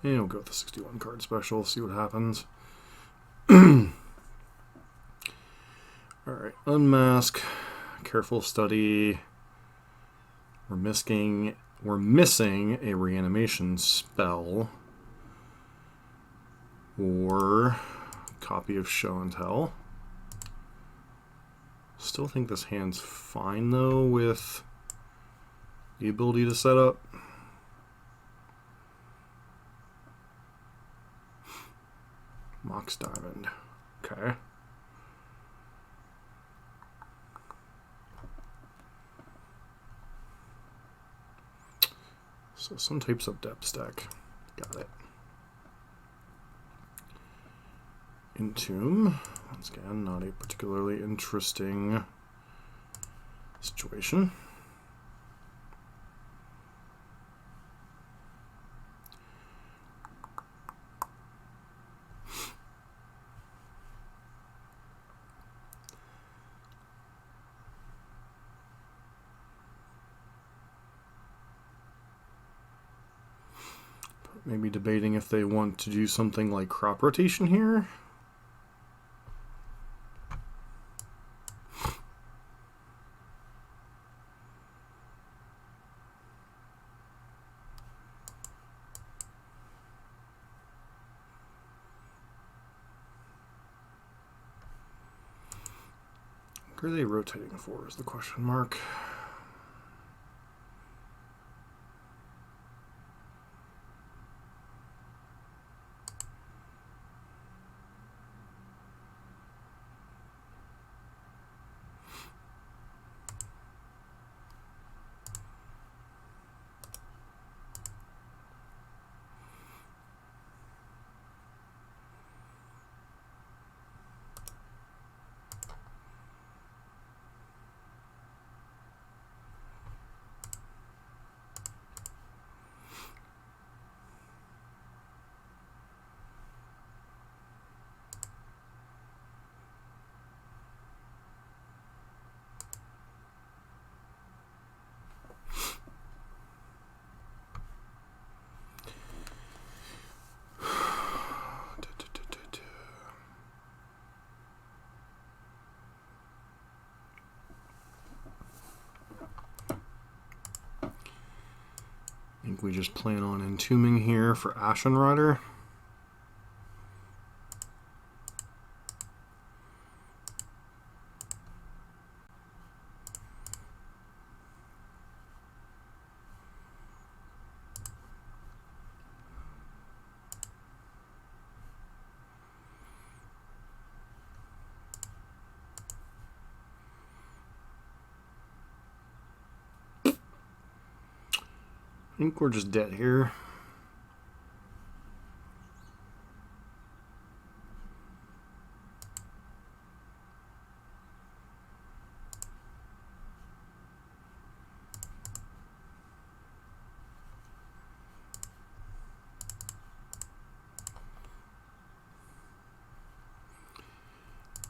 And we'll go with the 61 card special, see what happens. Alright, unmask, careful study. We're missing a reanimation spell. Or copy of Show and Tell. Still think this hand's fine though with the ability to set up. Mox Diamond. Okay. So some types of depth stack. Got it. Entomb. Once again, not a particularly interesting situation. Maybe debating if they want to do something like crop rotation here. What are they rotating for is the question mark. I think we just plan on entombing here for Ashen Rider. I think we're just dead here.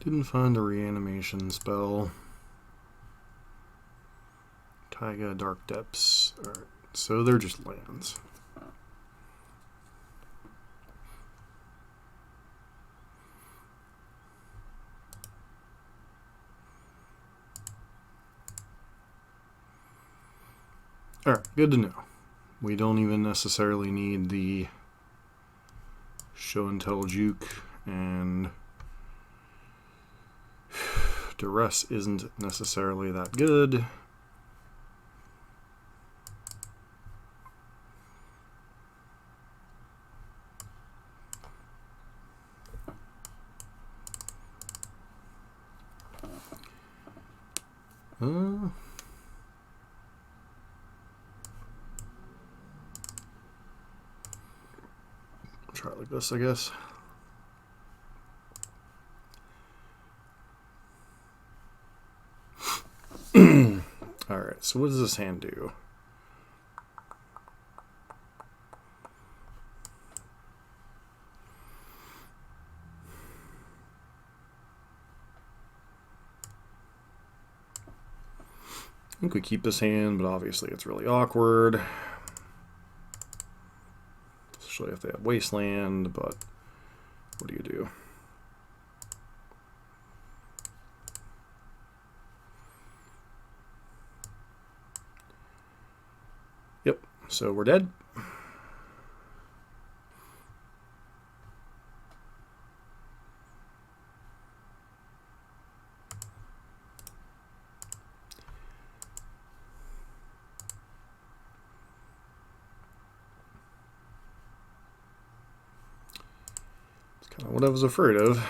Didn't find a reanimation spell. Taiga, Dark Depths. Alright, so they're just lands. Alright, good to know. We don't even necessarily need the Show and Tell Juke, and Duress isn't necessarily that good. Try it like this, I guess. Alright, so what does this hand do? I think we keep this hand, but obviously it's really awkward. Especially if they have Wasteland, but what do you do? Yep, so we're dead. It's kind of what I was afraid of.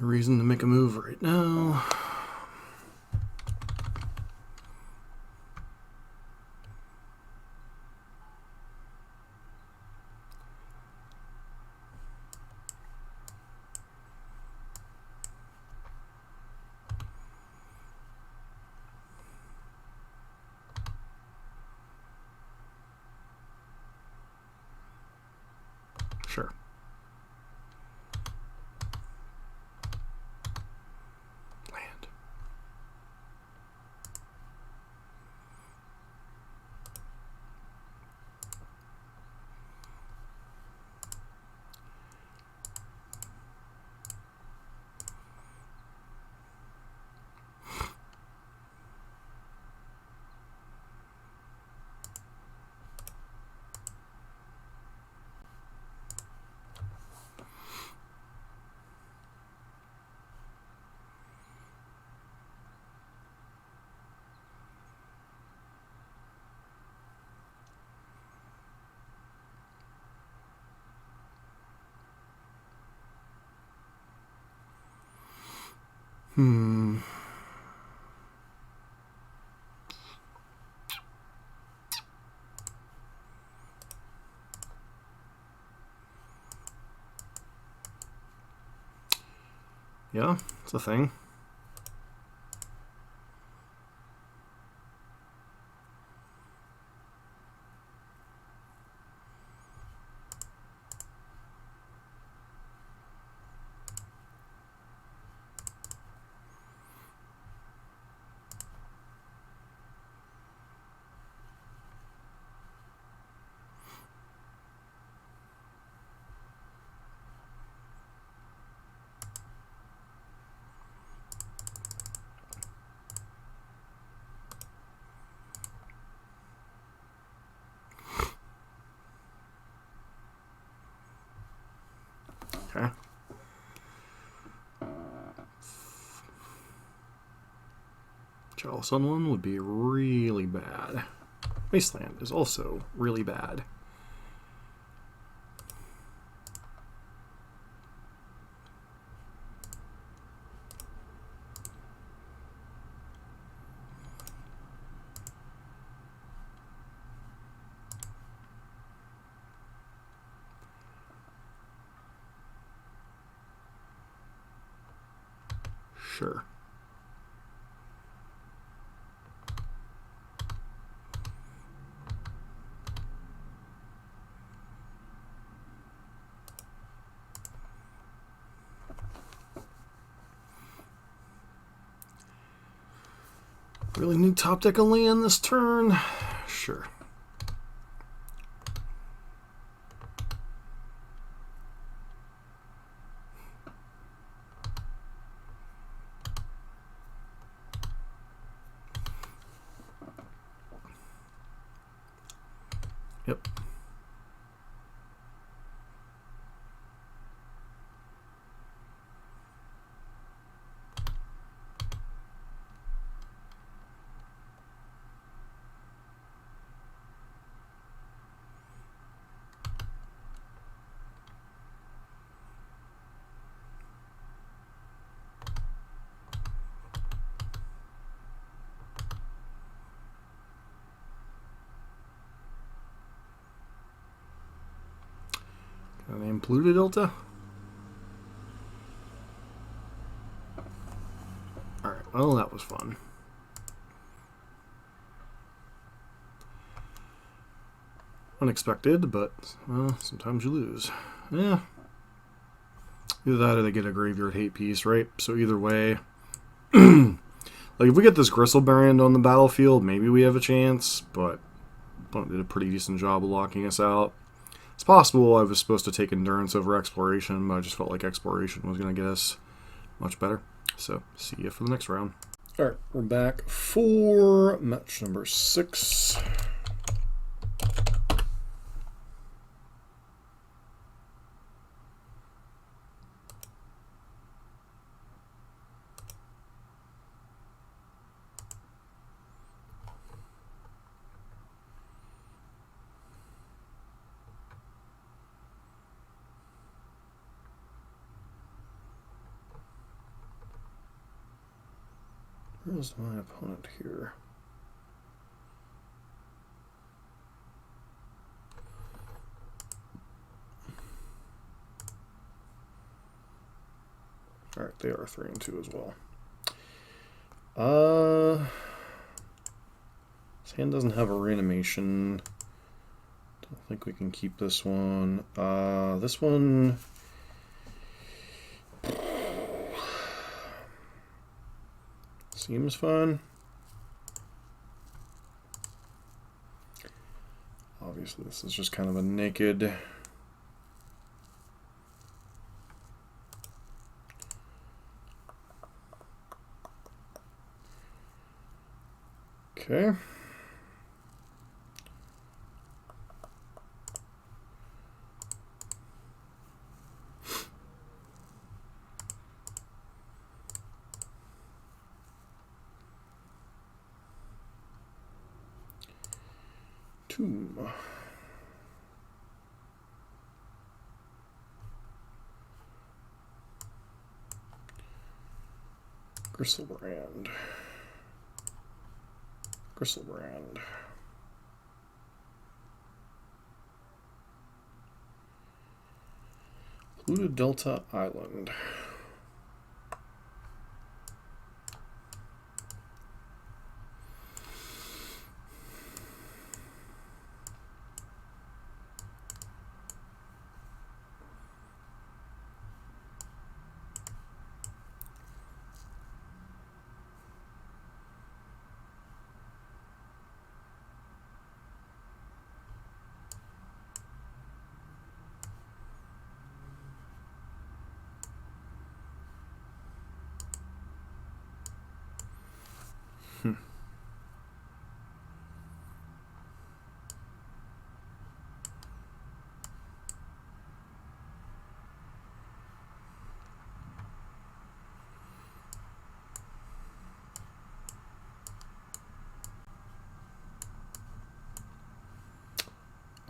No reason to make a move right now. Sure. Land. Yeah, it's a thing. Okay. Chalice on one would be really bad. Wasteland is also really bad. Sure. Really need top deck a land this turn? Sure. Yep. Name Polluted Delta. Alright, well, that was fun. Unexpected, but, well, sometimes you lose. Yeah. Either that or they get a Graveyard Hate piece, right? So either way, like, if we get this Gristlebrand on the battlefield, maybe we have a chance, but Opponent did a pretty decent job of locking us out. It's possible I was supposed to take Endurance over Exploration, but I just felt like Exploration was going to get us much better. So, see you for the next round. Alright, we're back for match number 6. Where's my opponent here? Alright, they are 3 and 2 as well. This hand doesn't have a reanimation. Don't think we can keep this one. This one... seems fun. Obviously, this is just kind of a naked... Okay. Tomb. Gristlebrand. Gristlebrand. Polluted Delta Island.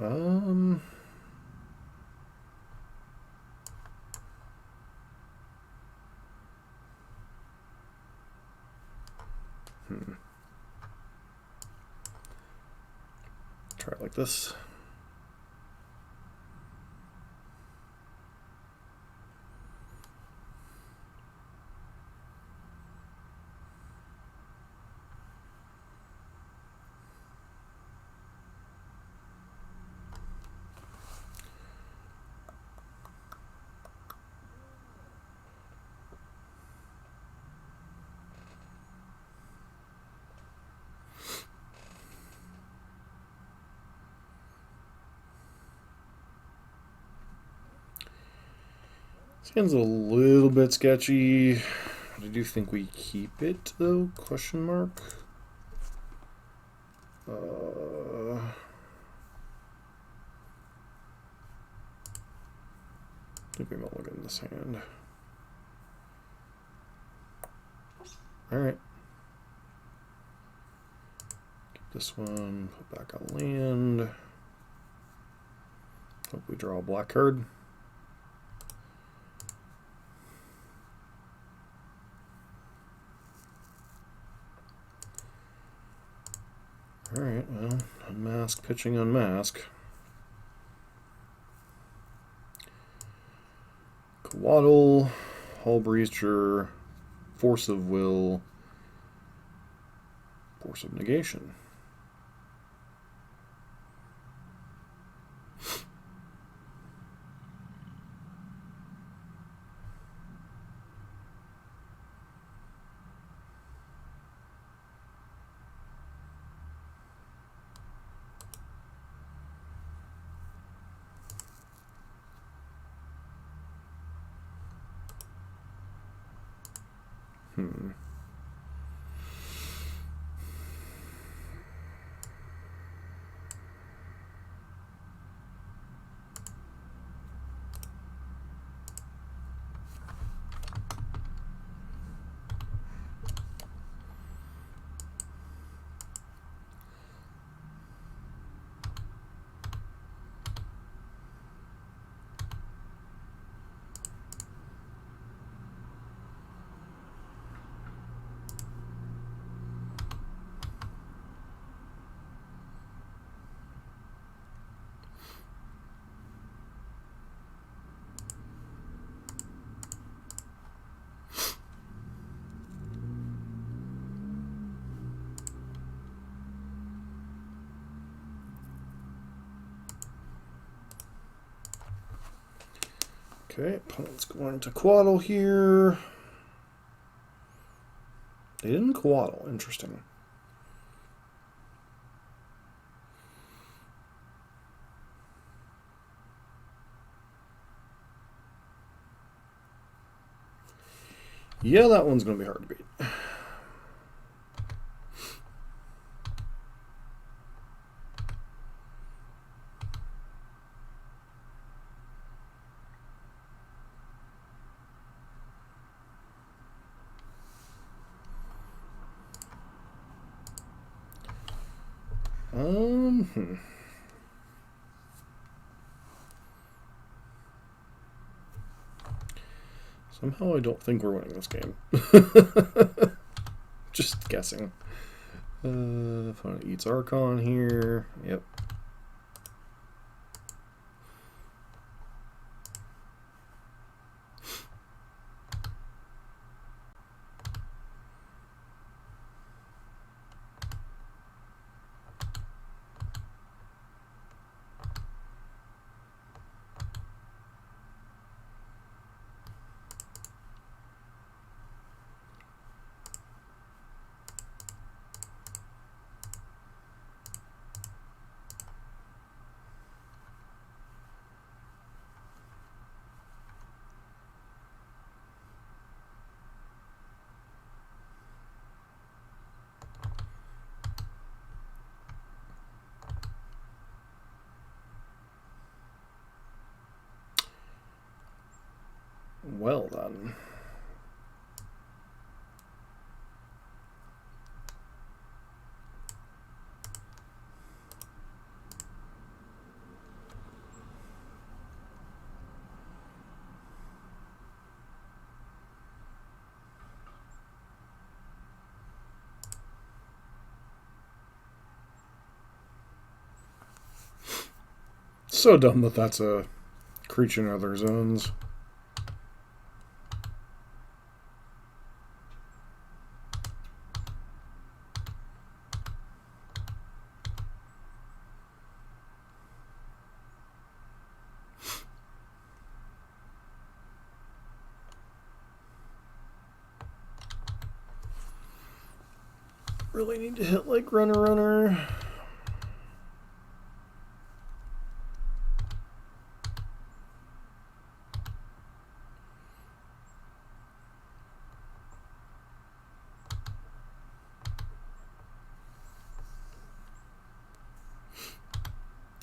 Um... Try it like this. This hand's a little bit sketchy. I do think we keep it though? Question mark. Give me a look in this hand. Alright. Keep this one, put back on land. Hope we draw a black card. Alright, well, unmask, pitching, unmask. Coatl, Hull Breacher, Force of Will, Force of Negation. Okay, opponent's going to Coatl here. They didn't Coatl, interesting. Yeah, that one's going to be hard to beat. Somehow I don't think we're winning this game. Just guessing. Opponent eats Archon here. Yep. Well done. So dumb that that's a creature in other zones. Really need to hit like runner.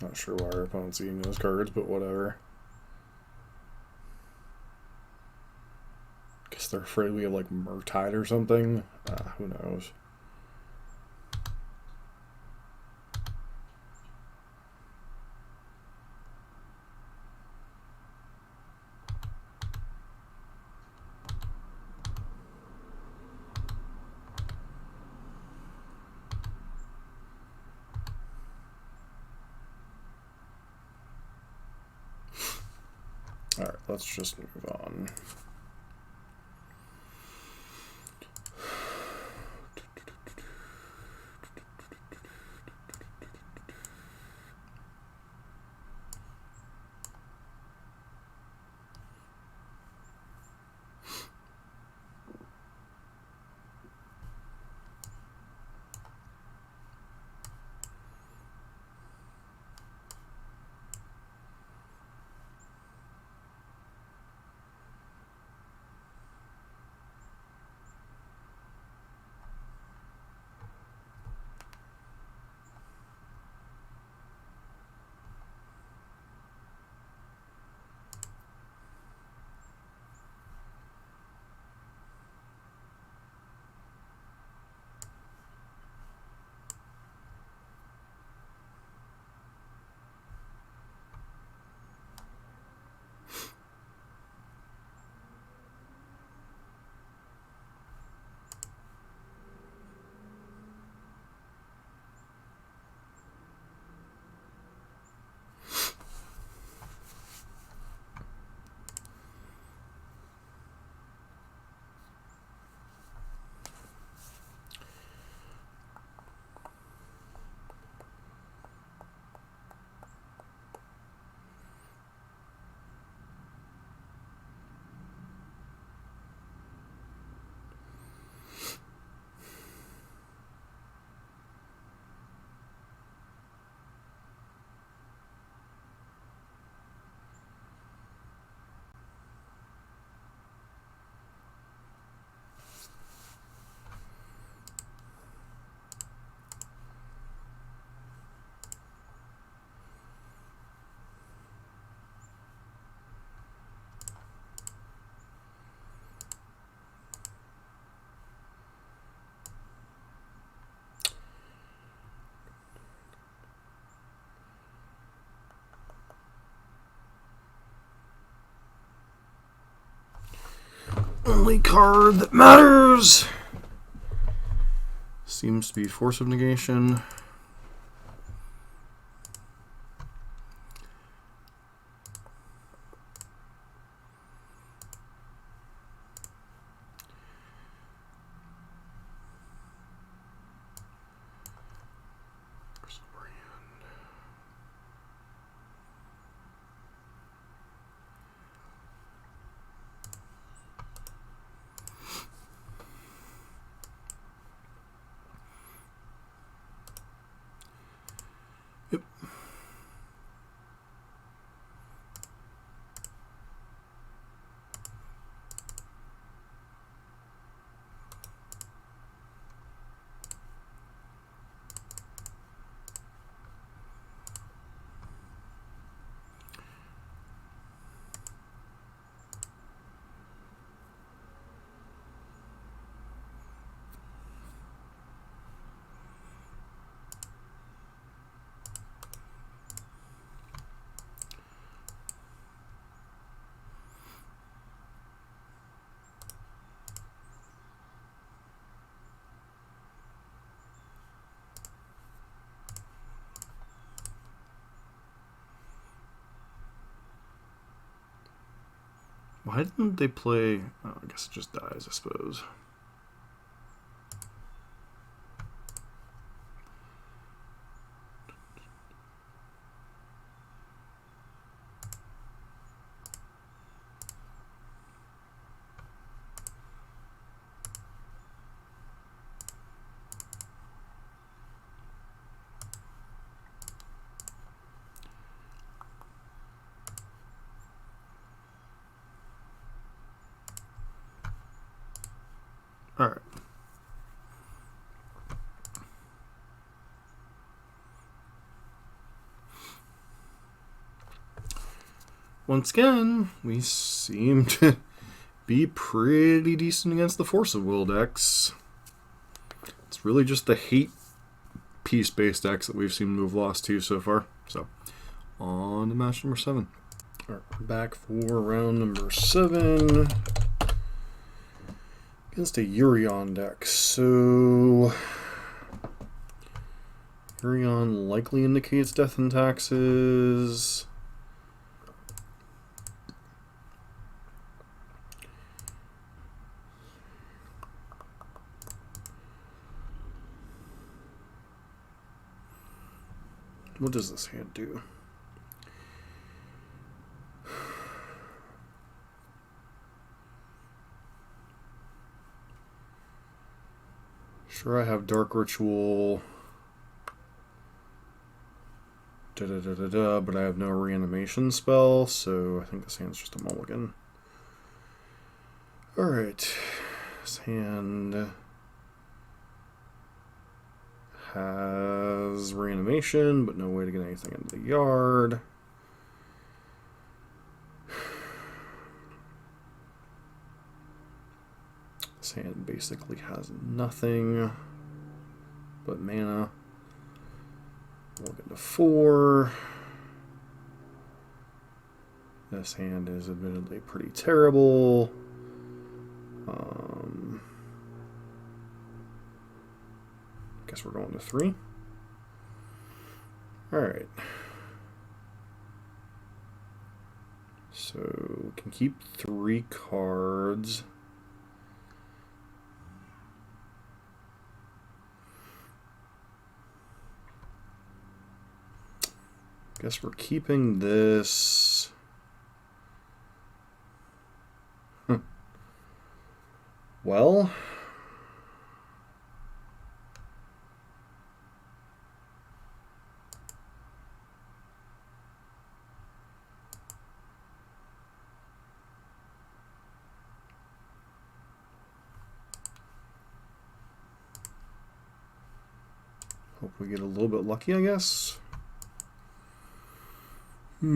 Not sure why our opponent's eating those cards, but whatever. reps. They're afraid we have like Murktide or something. Who knows? Alright, let's just move on. Only card that matters seems to be Force of Negation. Yep. Why didn't they play? Oh, I guess it just dies, I suppose. All right. Once again, we seem to be pretty decent against the Force of Will decks. It's really just the hate piece-based decks that we've seen we've lost to so far. So, on to match number 7. All right, we're back for round number 7 against a Urion deck. So, Urion likely indicates Death and Taxes. What does this hand do? Sure, I have Dark Ritual, but I have no reanimation spell, so I think this hand's just a mulligan. Alright, this hand has reanimation, but no way to get anything into the yard. This hand basically has nothing but mana. We'll get to 4. This hand is admittedly pretty terrible. Guess we're going to 3. Alright. So we can keep 3 cards. Guess we're keeping this. Well, hope we get a little bit lucky, I guess. So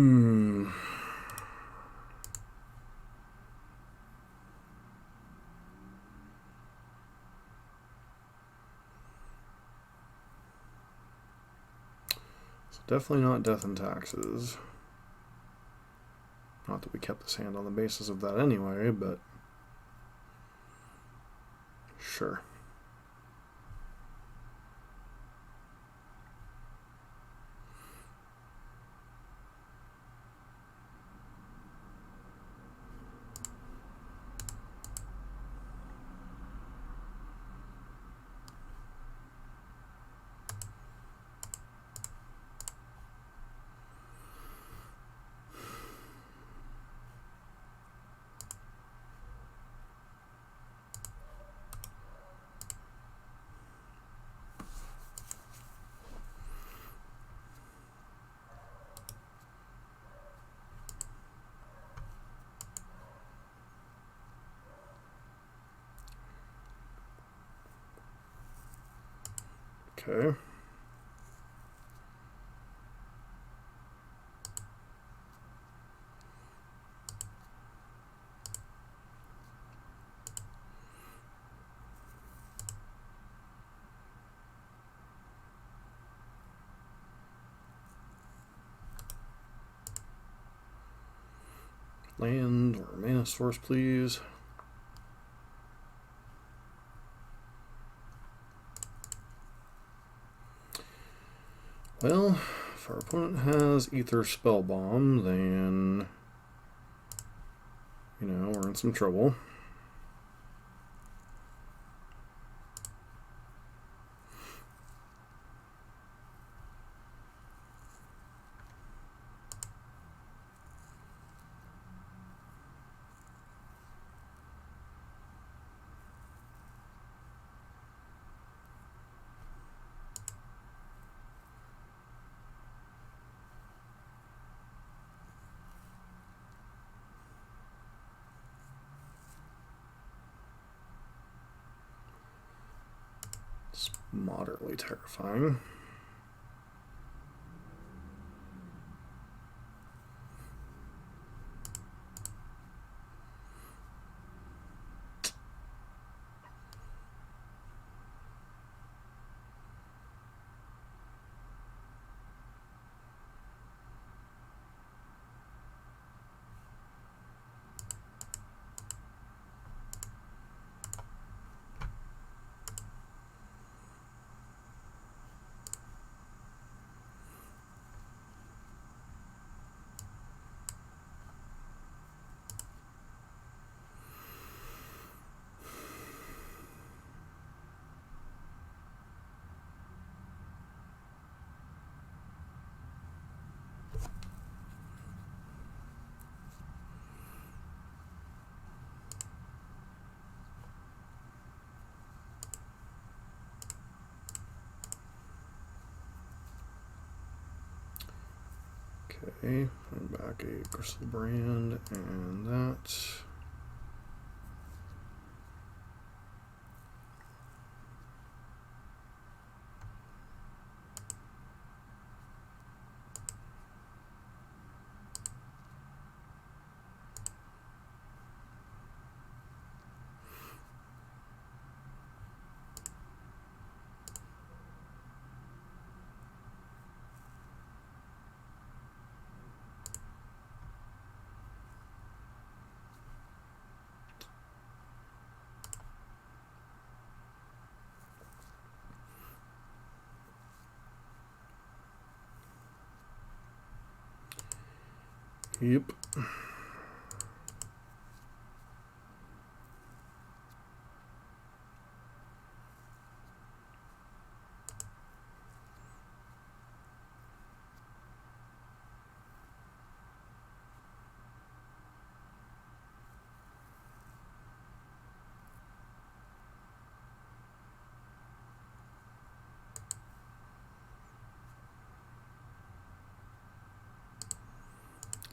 definitely not Death and Taxes. Not that we kept this hand on the basis of that anyway, but sure. Okay. Land or mana source, please. Well, if our opponent has Ether Spellbomb, then, you know, we're in some trouble. It's moderately terrifying. Okay, putting back a Crystal Brand and that. Yep.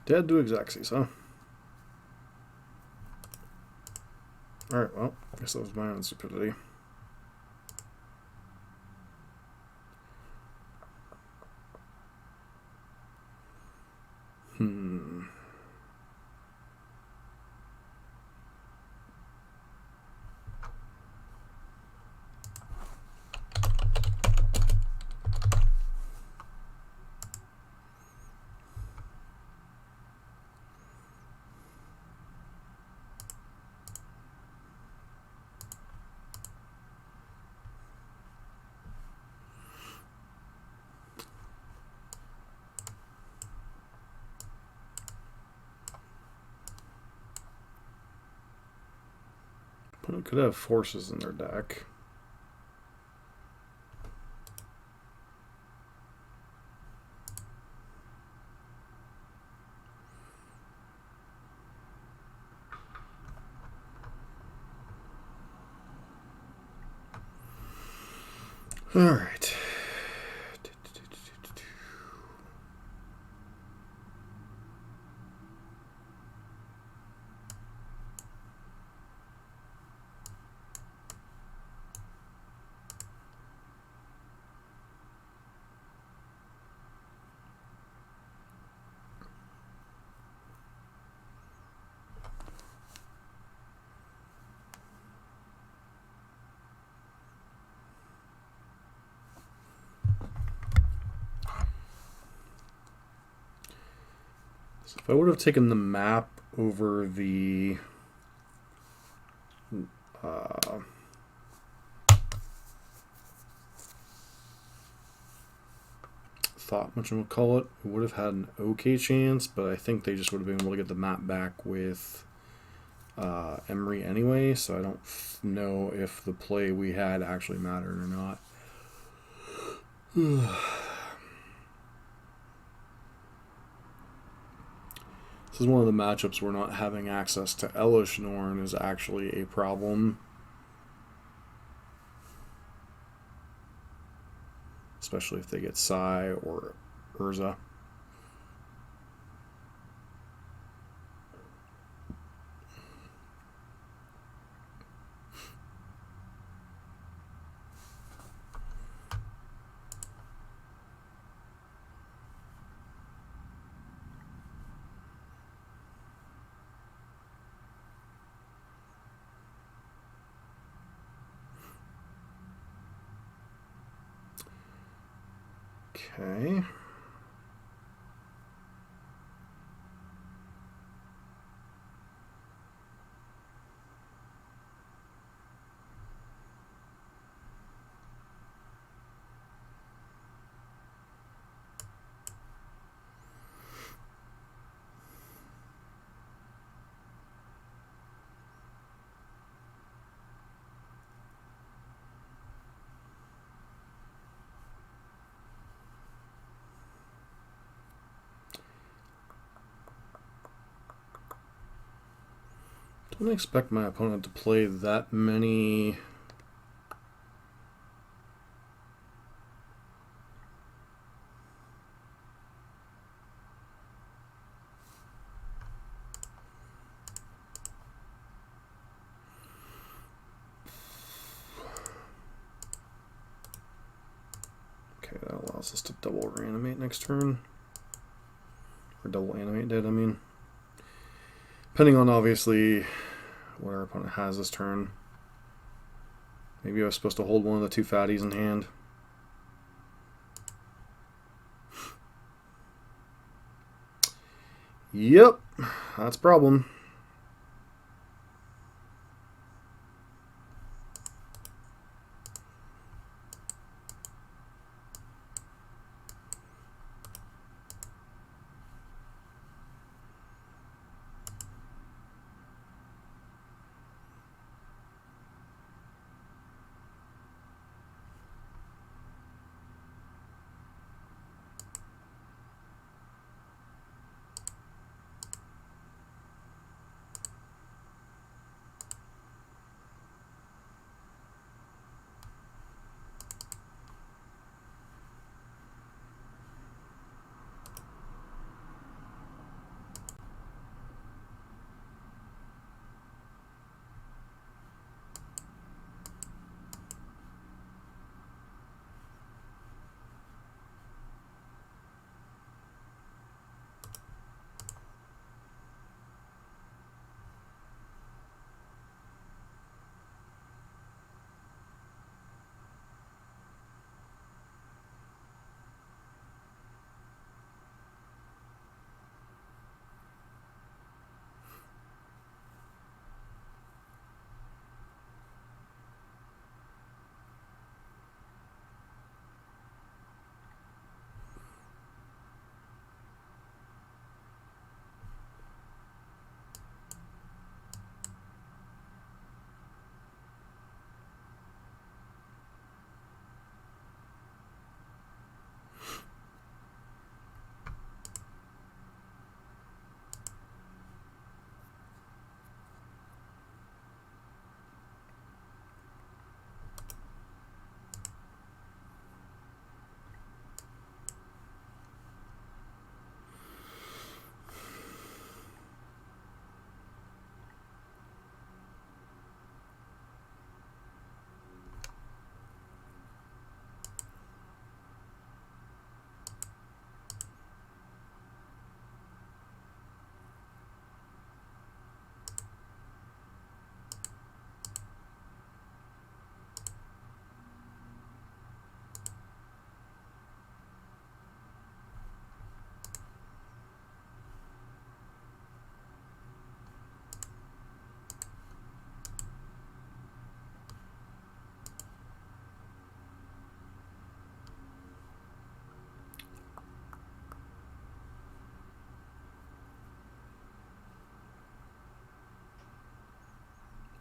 Dead to Exaxes, huh? Alright, well, I guess that was my own stupidity. Opponent could have forces in their deck. All right. So if I would have taken the map over the thought whatchamacallit, it would have had an okay chance, but I think they just would have been able to get the map back with Emery anyway, so I don't know if the play we had actually mattered or not. This is one of the matchups where not having access to Elish Norn is actually a problem. Especially if they get Sai or Urza. Okay. Don't expect my opponent to play that many allows us to double reanimate next turn. Or double animate dead, I mean. Depending on, obviously, what our opponent has this turn. Maybe I was supposed to hold one of the two fatties in hand. Yep, that's a problem.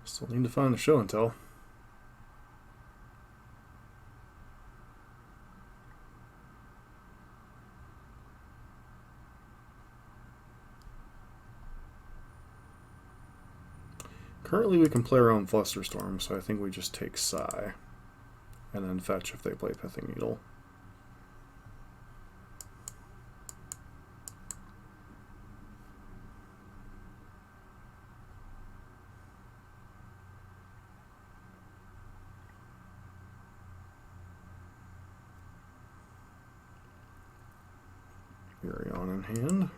Still need to find the show and tell. Currently we can play our own Flusterstorm, so I think we just take Psy. And then fetch if they play Pithing Needle. Furion in hand.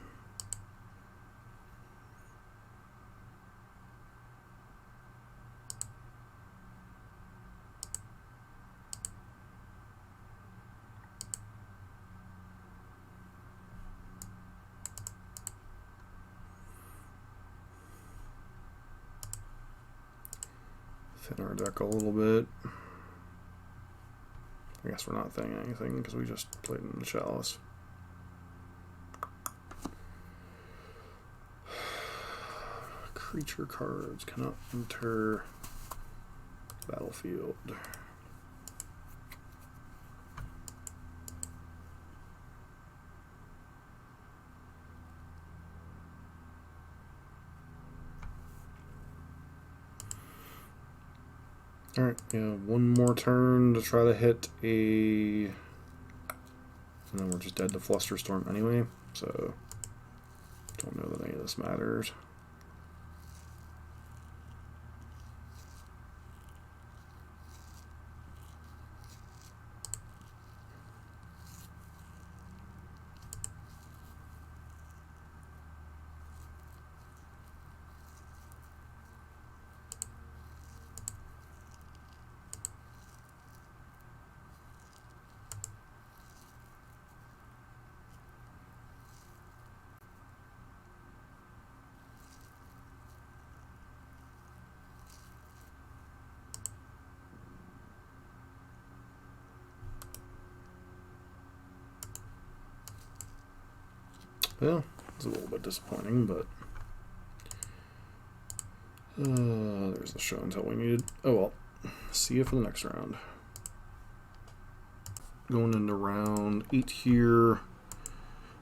Thin our deck a little bit. I guess we're not thinning anything because we just played in the Chalice. Creature cards cannot enter battlefield. Alright, yeah, one more turn to try to hit a... And then we're just dead to Flusterstorm anyway, so don't know that any of this matters. Well, it's a little bit disappointing, but there's the show and tell we needed. Oh well, see you for the next round. Going into round 8 here.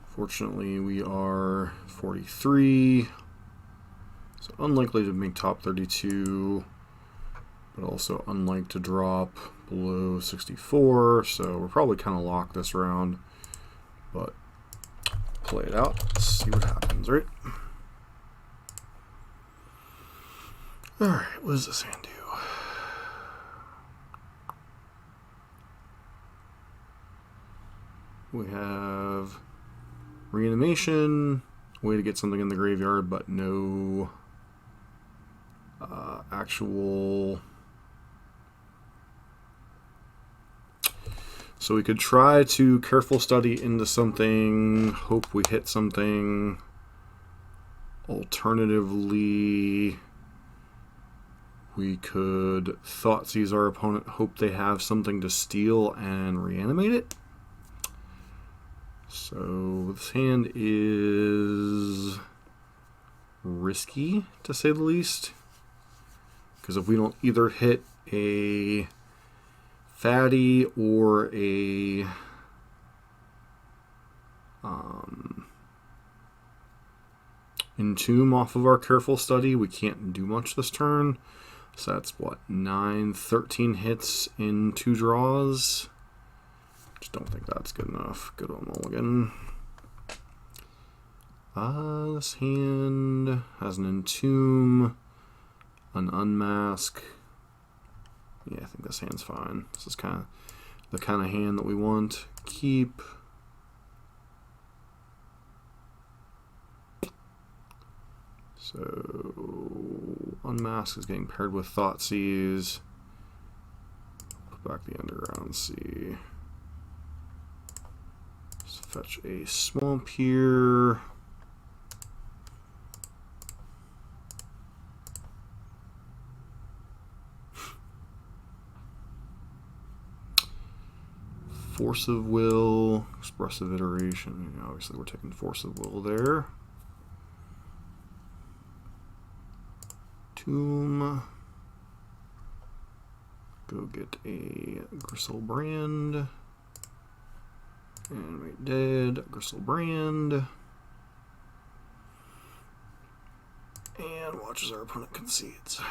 Fortunately, we are 43, so unlikely to make top 32, but also unlikely to drop below 64, so we're probably kind of locked this round, but play it out, see what happens, right? Alright, what does this hand do? We have reanimation, way to get something in the graveyard, but no actual. So we could try to careful study into something, hope we hit something. Alternatively, we could thought seize our opponent, hope they have something to steal and reanimate it. So this hand is risky, to say the least, because if we don't either hit a fatty or a entomb off of our careful study, we can't do much this turn. So that's what, 13 hits in 2 draws. Just don't think that's good enough. Good old mulligan. This hand has an entomb, an unmask. Yeah, I think this hand's fine. This is kind of the kind of hand that we want. Keep. So unmask is getting paired with Thoughtseize. Put back the Underground Sea. Just fetch a Swamp here. Force of Will, Expressive Iteration. Obviously, we're taking Force of Will there. Tomb. Go get a Gristlebrand. Animate dead, Gristlebrand. And watch as our opponent concedes.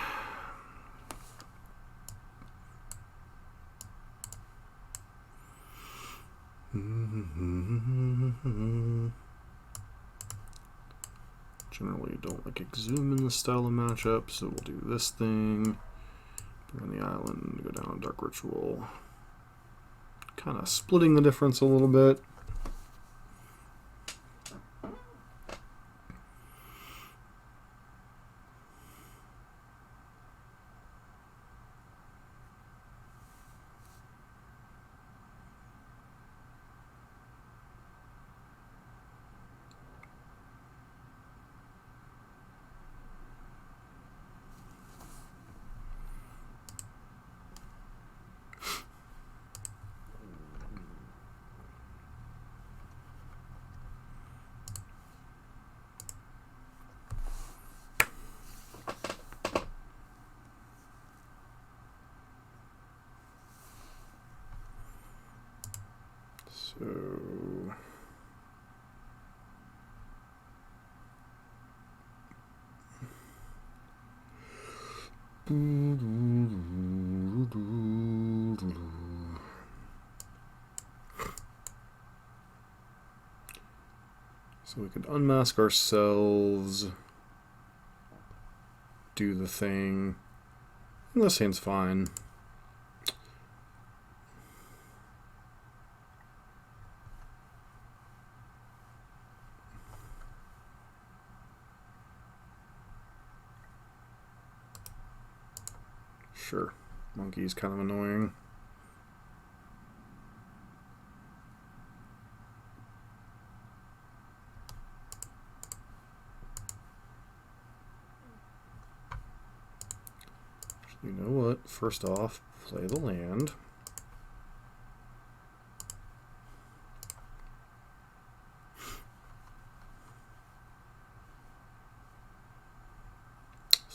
Generally don't like Exhume in this style of matchup, so we'll do this thing. Bring on the island, go down a Dark Ritual. Kind of splitting the difference a little bit. So we could unmask ourselves, do the thing. And this hand's fine. Sure, monkey's kind of annoying. You know what? First off, play the land.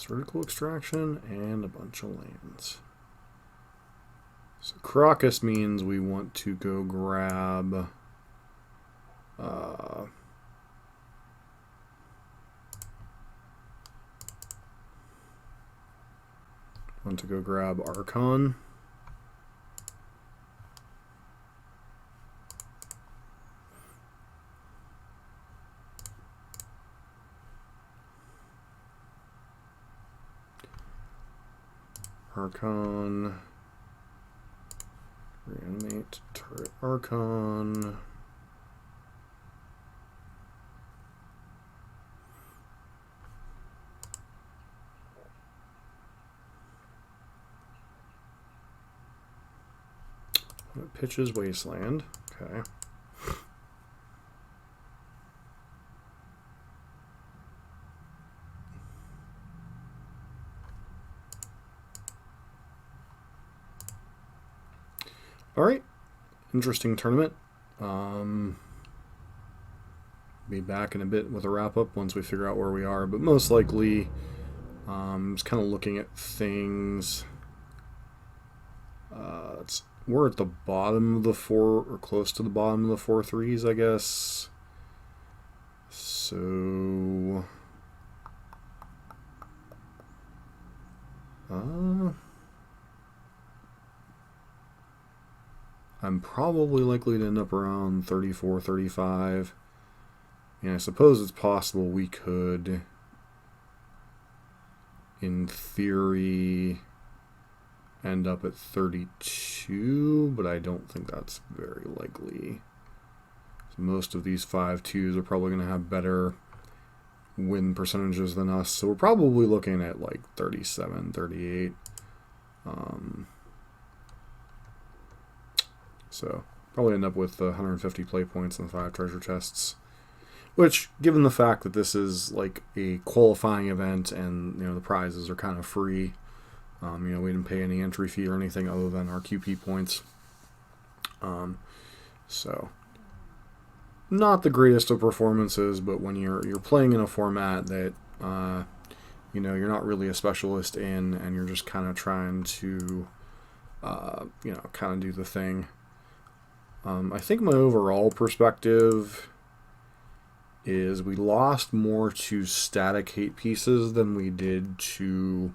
Vertical Extraction and a bunch of lands. So Crocus means we want to go grab Archon. Reanimate, turret Archon. Pitches Wasteland. Okay. All right. Interesting tournament. Be back in a bit with a wrap up once we figure out where we are, but most likely, just kind of looking at things. We're at the bottom of the four, or close to the bottom of the 4 threes, I guess. So, I'm probably likely to end up around 34, 35. And I suppose it's possible we could, in theory, end up at 32, but I don't think that's very likely. So most of these 5-2s are probably going to have better win percentages than us, so we're probably looking at like 37, 38. So probably end up with 150 play points and 5 treasure chests, which, given the fact that this is like a qualifying event and the prizes are kind of free, we didn't pay any entry fee or anything other than our QP points. So not the greatest of performances, but when you're playing in a format that you're not really a specialist in, and you're just kind of trying to kind of do the thing. I think my overall perspective is we lost more to static hate pieces than we did to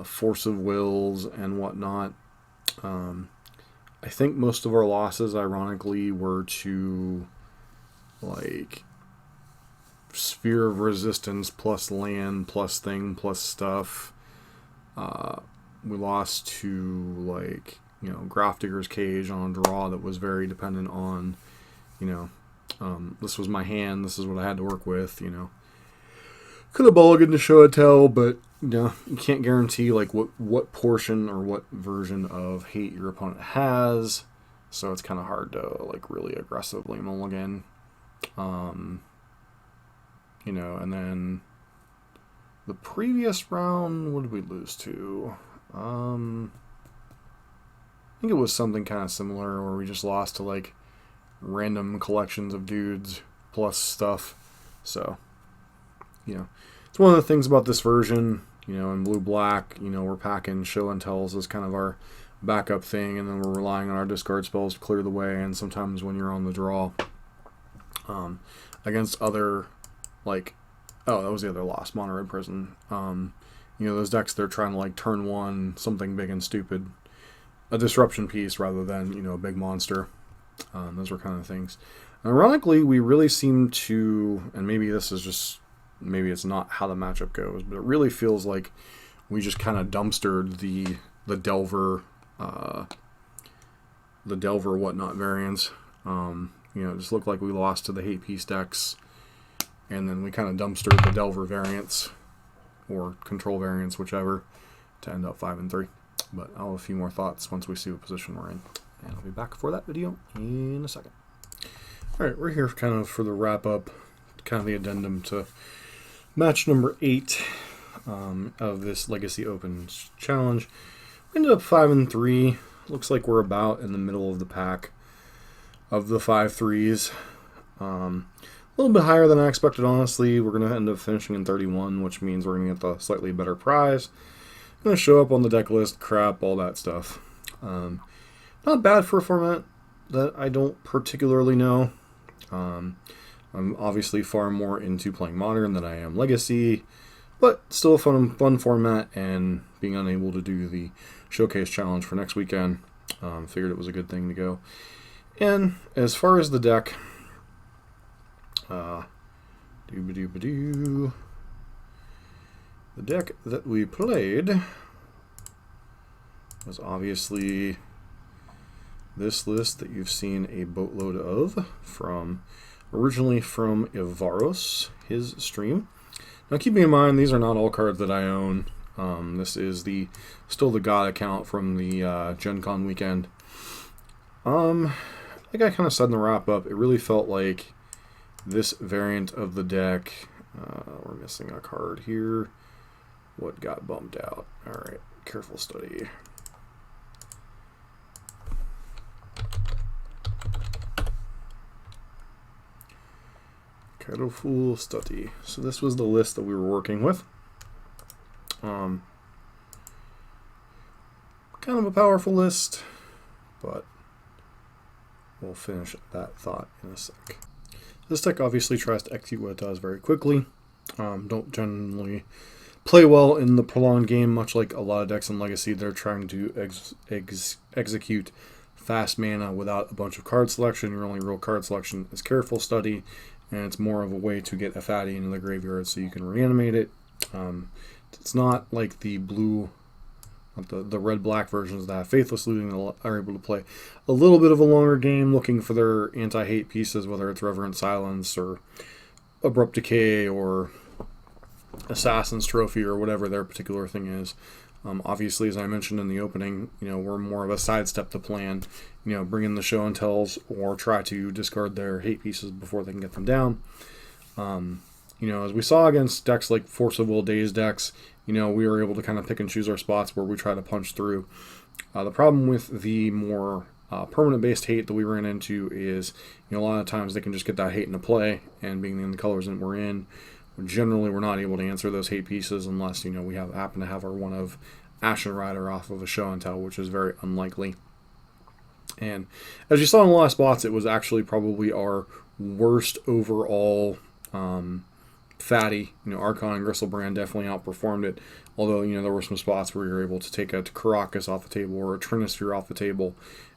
force of wills and whatnot. I think most of our losses, ironically, were to like sphere of resistance plus land plus thing plus stuff. We lost to like Grafdigger's Cage on a draw that was very dependent on this was my hand, this is what I had to work with. Could have mulliganed to show and tell, but you can't guarantee like what portion or what version of hate your opponent has, so it's kind of hard to like really aggressively mulligan. And then the previous round, what did we lose to? I think it was something kind of similar where we just lost to like random collections of dudes plus stuff. So it's one of the things about this version, in blue-black, we're packing show and tells as kind of our backup thing, and then we're relying on our discard spells to clear the way, and sometimes when you're on the draw, against other, like, that was the other loss, Mono Red Prison. Those decks, they're trying to, like, turn one, something big and stupid, a disruption piece rather than, a big monster. Those were kind of things. And ironically, we really seem to, and maybe this is just, maybe it's not how the matchup goes, but it really feels like we just kind of dumpstered the Delver whatnot variants. It just looked like we lost to the hate piece decks, and then we kind of dumpstered the Delver variants or control variants, whichever, to end up 5-3. But I'll have a few more thoughts once we see what position we're in, and I'll be back for that video in a second. All right, we're here kind of for the wrap up, kind of the addendum to match number 8 of this Legacy Open challenge. We ended up 5-3. Looks like we're about in the middle of the pack of the 5-3s. little bit higher than I expected, honestly. We're going to end up finishing in 31, which means we're going to get the slightly better prize. Going to show up on the deck list, crap, all that stuff. Not bad for a format that I don't particularly know. I'm obviously far more into playing Modern than I am Legacy, but still a fun format, and being unable to do the Showcase Challenge for next weekend, figured it was a good thing to go. And as far as the deck, the deck that we played was obviously this list that you've seen a boatload of, originally from Evaros, his stream. Now, keeping in mind, these are not all cards that I own. This is still the God account from the Gen Con weekend. Like I kind of said in the wrap-up, it really felt like this variant of the deck, we're missing a card here. What got bumped out? Alright, careful study. Careful study. So this was the list that we were working with. Kind of a powerful list, but we'll finish that thought in a sec. This deck obviously tries to execute what it does very quickly. Don't generally play well in the prolonged game, much like a lot of decks in Legacy. They're trying to execute fast mana without a bunch of card selection. Your only real card selection is Careful Study, and it's more of a way to get a fatty into the graveyard so you can reanimate it. It's not like the red-black versions that have Faithless Looting that are able to play a little bit of a longer game looking for their anti-hate pieces, whether it's Reverent Silence or Abrupt Decay or Assassin's Trophy or whatever their particular thing is. Obviously, as I mentioned in the opening, we're more of a sidestep the plan, bring in the show and tells or try to discard their hate pieces before they can get them down. As we saw against decks like Force of Will Days decks, we were able to kind of pick and choose our spots where we try to punch through. The problem with the more permanent-based hate that we ran into is, a lot of times they can just get that hate into play, and being in the colors that we're in, generally we're not able to answer those hate pieces unless, we happen to have our one of Ashen Rider off of a show and tell, which is very unlikely. And as you saw in the last spots, it was actually probably our worst overall fatty. Archon and Gristlebrand definitely outperformed it. Although, there were some spots where you're able to take a Caracas off the table or a Trinisphere off the table,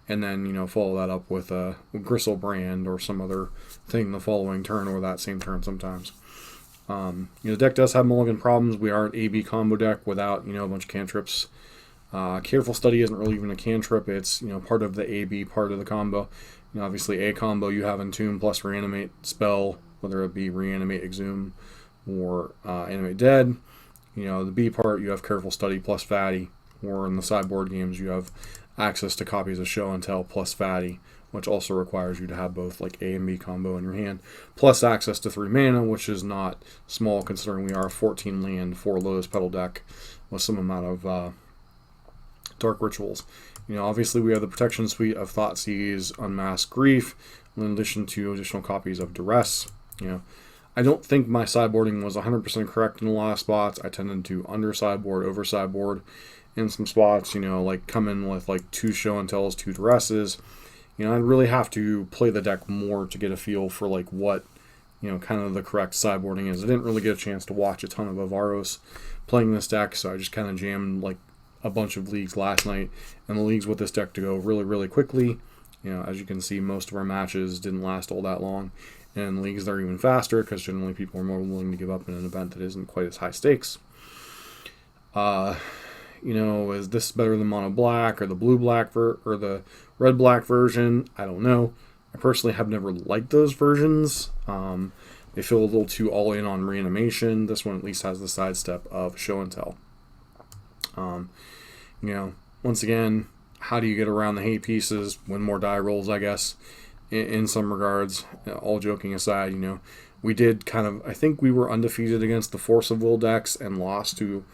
and then, follow that up with a Gristlebrand or some other thing the following turn or that same turn sometimes. The deck does have mulligan problems. We are an AB combo deck without, a bunch of cantrips. Careful Study isn't really even a cantrip. It's, part of the AB part of the combo. Obviously, A combo, you have Entomb plus Reanimate spell, whether it be Reanimate, Exhume, or Animate Dead. The B part, you have Careful Study plus Fatty, or in the sideboard games, you have access to copies of Show and Tell plus Fatty, which also requires you to have both like A and B combo in your hand, plus access to 3 mana, which is not small considering we are a 14 land, 4 Lotus Petal deck with some amount of Dark Rituals. Obviously we have the protection suite of Thoughtseize, Unmasked Grief, in addition to additional copies of Duress. I don't think my sideboarding was 100% correct in a lot of spots. I tended to under sideboard, over sideboard in some spots, like come in with like 2 Show and Tells, 2 Duresses. I'd really have to play the deck more to get a feel for like what, kind of the correct sideboarding is. I didn't really get a chance to watch a ton of Evaros playing this deck, so I just kind of jammed like a bunch of leagues last night, and the leagues with this deck to go really, really quickly. As you can see, most of our matches didn't last all that long, and leagues that are even faster because generally people are more willing to give up in an event that isn't quite as high stakes. Is this better than Mono Black or the Blue Black or the Red Black version? I don't know. I personally have never liked those versions. They feel a little too all in on reanimation. This one at least has the sidestep of Show and Tell. Once again, how do you get around the hate pieces? Win more die rolls, I guess, in some regards. All joking aside, we did I think we were undefeated against the Force of Will decks and lost to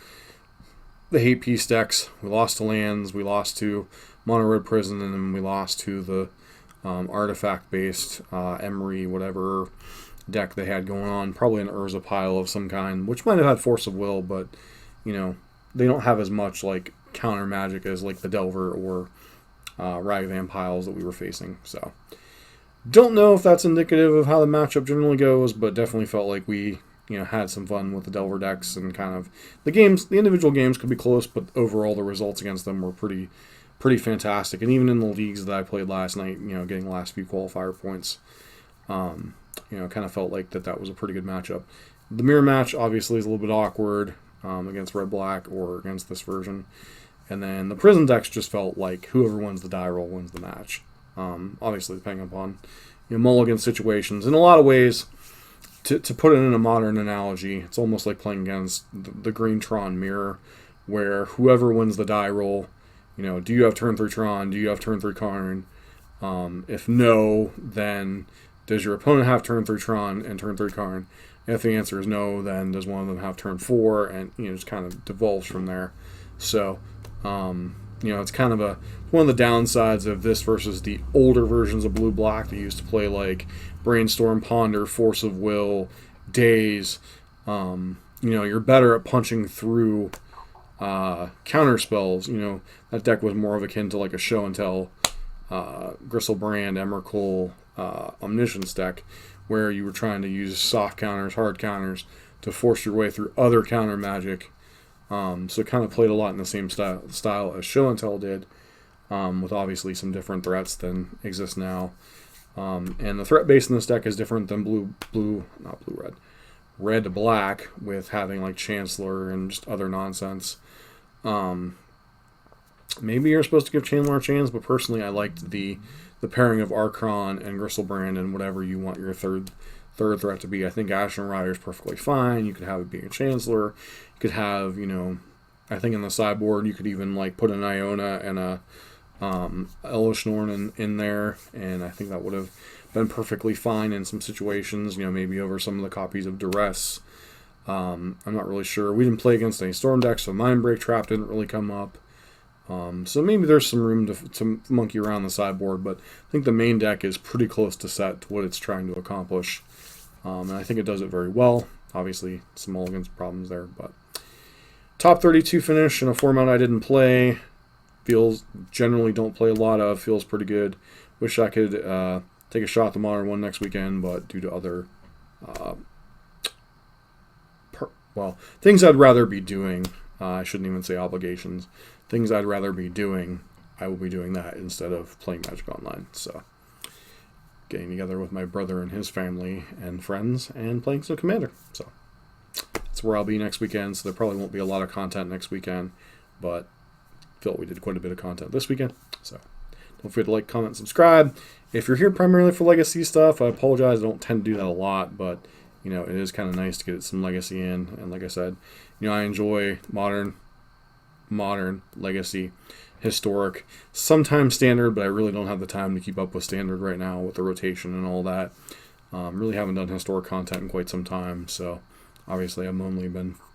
the hate piece decks. We lost to lands, we lost to Mono Red Prison, and then we lost to the artifact-based Emery, whatever, deck they had going on. Probably an Urza pile of some kind, which might have had Force of Will, but, you know, they don't have as much, like, counter magic as, like, the Delver or Ragavan piles that we were facing. So, don't know if that's indicative of how the matchup generally goes, but definitely felt like we, you know, had some fun with the Delver decks, and kind of the individual games could be close, but overall the results against them were pretty fantastic. And even in the leagues that I played last night, you know, getting the last few qualifier points, you know, kind of felt like that was a pretty good matchup. The mirror match obviously is a little bit awkward against Red Black or against this version, and then the prison decks just felt like whoever wins the die roll wins the match. Obviously depending upon, you know, mulligan situations. In a lot of ways, to put it in a modern analogy, it's almost like playing against the Green Tron mirror, where whoever wins the die roll, you know, do you have turn 3 Tron? Do you have turn 3 Karn? If no, then does your opponent have turn 3 Tron and turn 3 Karn? If the answer is no, then does one of them have turn 4? And, you know, just kind of devolves from there. So, you know, it's kind of one of the downsides of this versus the older versions of Blue-Black that used to play like Brainstorm, Ponder, Force of Will, Daze. You know, you're better at punching through counter spells. You know, that deck was more of akin to like a Show and Tell, Gristlebrand, Emrakul, Omniscience deck, where you were trying to use soft counters, hard counters to force your way through other counter magic. So it kind of played a lot in the same style as Show and Tell did, with obviously some different threats than exist now. And the threat base in this deck is different than red to black, with having like Chancellor and just other nonsense. Maybe you're supposed to give Chancellor a chance, but personally I liked the pairing of Archon and Gristlebrand and whatever you want your third threat to be. I think Ashen Rider is perfectly fine. You could have it being a Chancellor. You could have, you know, I think in the sideboard you could even like put an Iona and a Elish Norn in there, and I think that would have been perfectly fine in some situations, you know, maybe over some of the copies of Duress. I'm not really sure. We didn't play against any Storm decks, so Mindbreak Trap didn't really come up. So maybe there's some room to monkey around the sideboard, but I think the main deck is pretty close to set to what it's trying to accomplish. And I think it does it very well. Obviously, some mulligans problems there, but top 32 finish in a format I didn't play. Generally don't play a lot of. Feels pretty good. Wish I could take a shot at the Modern one next weekend, but due to other things I'd rather be doing, I shouldn't even say obligations. Things I'd rather be doing, I will be doing that instead of playing Magic Online. So, getting together with my brother and his family and friends and playing some Commander. So, that's where I'll be next weekend. So, there probably won't be a lot of content next weekend, but I feel we did quite a bit of content this weekend. So, don't forget to like, comment, subscribe. If you're here primarily for Legacy stuff, I apologize. I don't tend to do that a lot, but, you know, it is kind of nice to get some Legacy in. And like I said, you know, I enjoy Modern, Legacy, Historic, sometimes Standard, but I really don't have the time to keep up with Standard right now with the rotation and all that. Really haven't done Historic content in quite some time, so obviously I've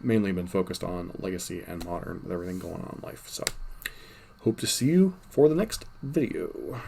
mainly been focused on Legacy and Modern with everything going on in life. So hope to see you for the next video.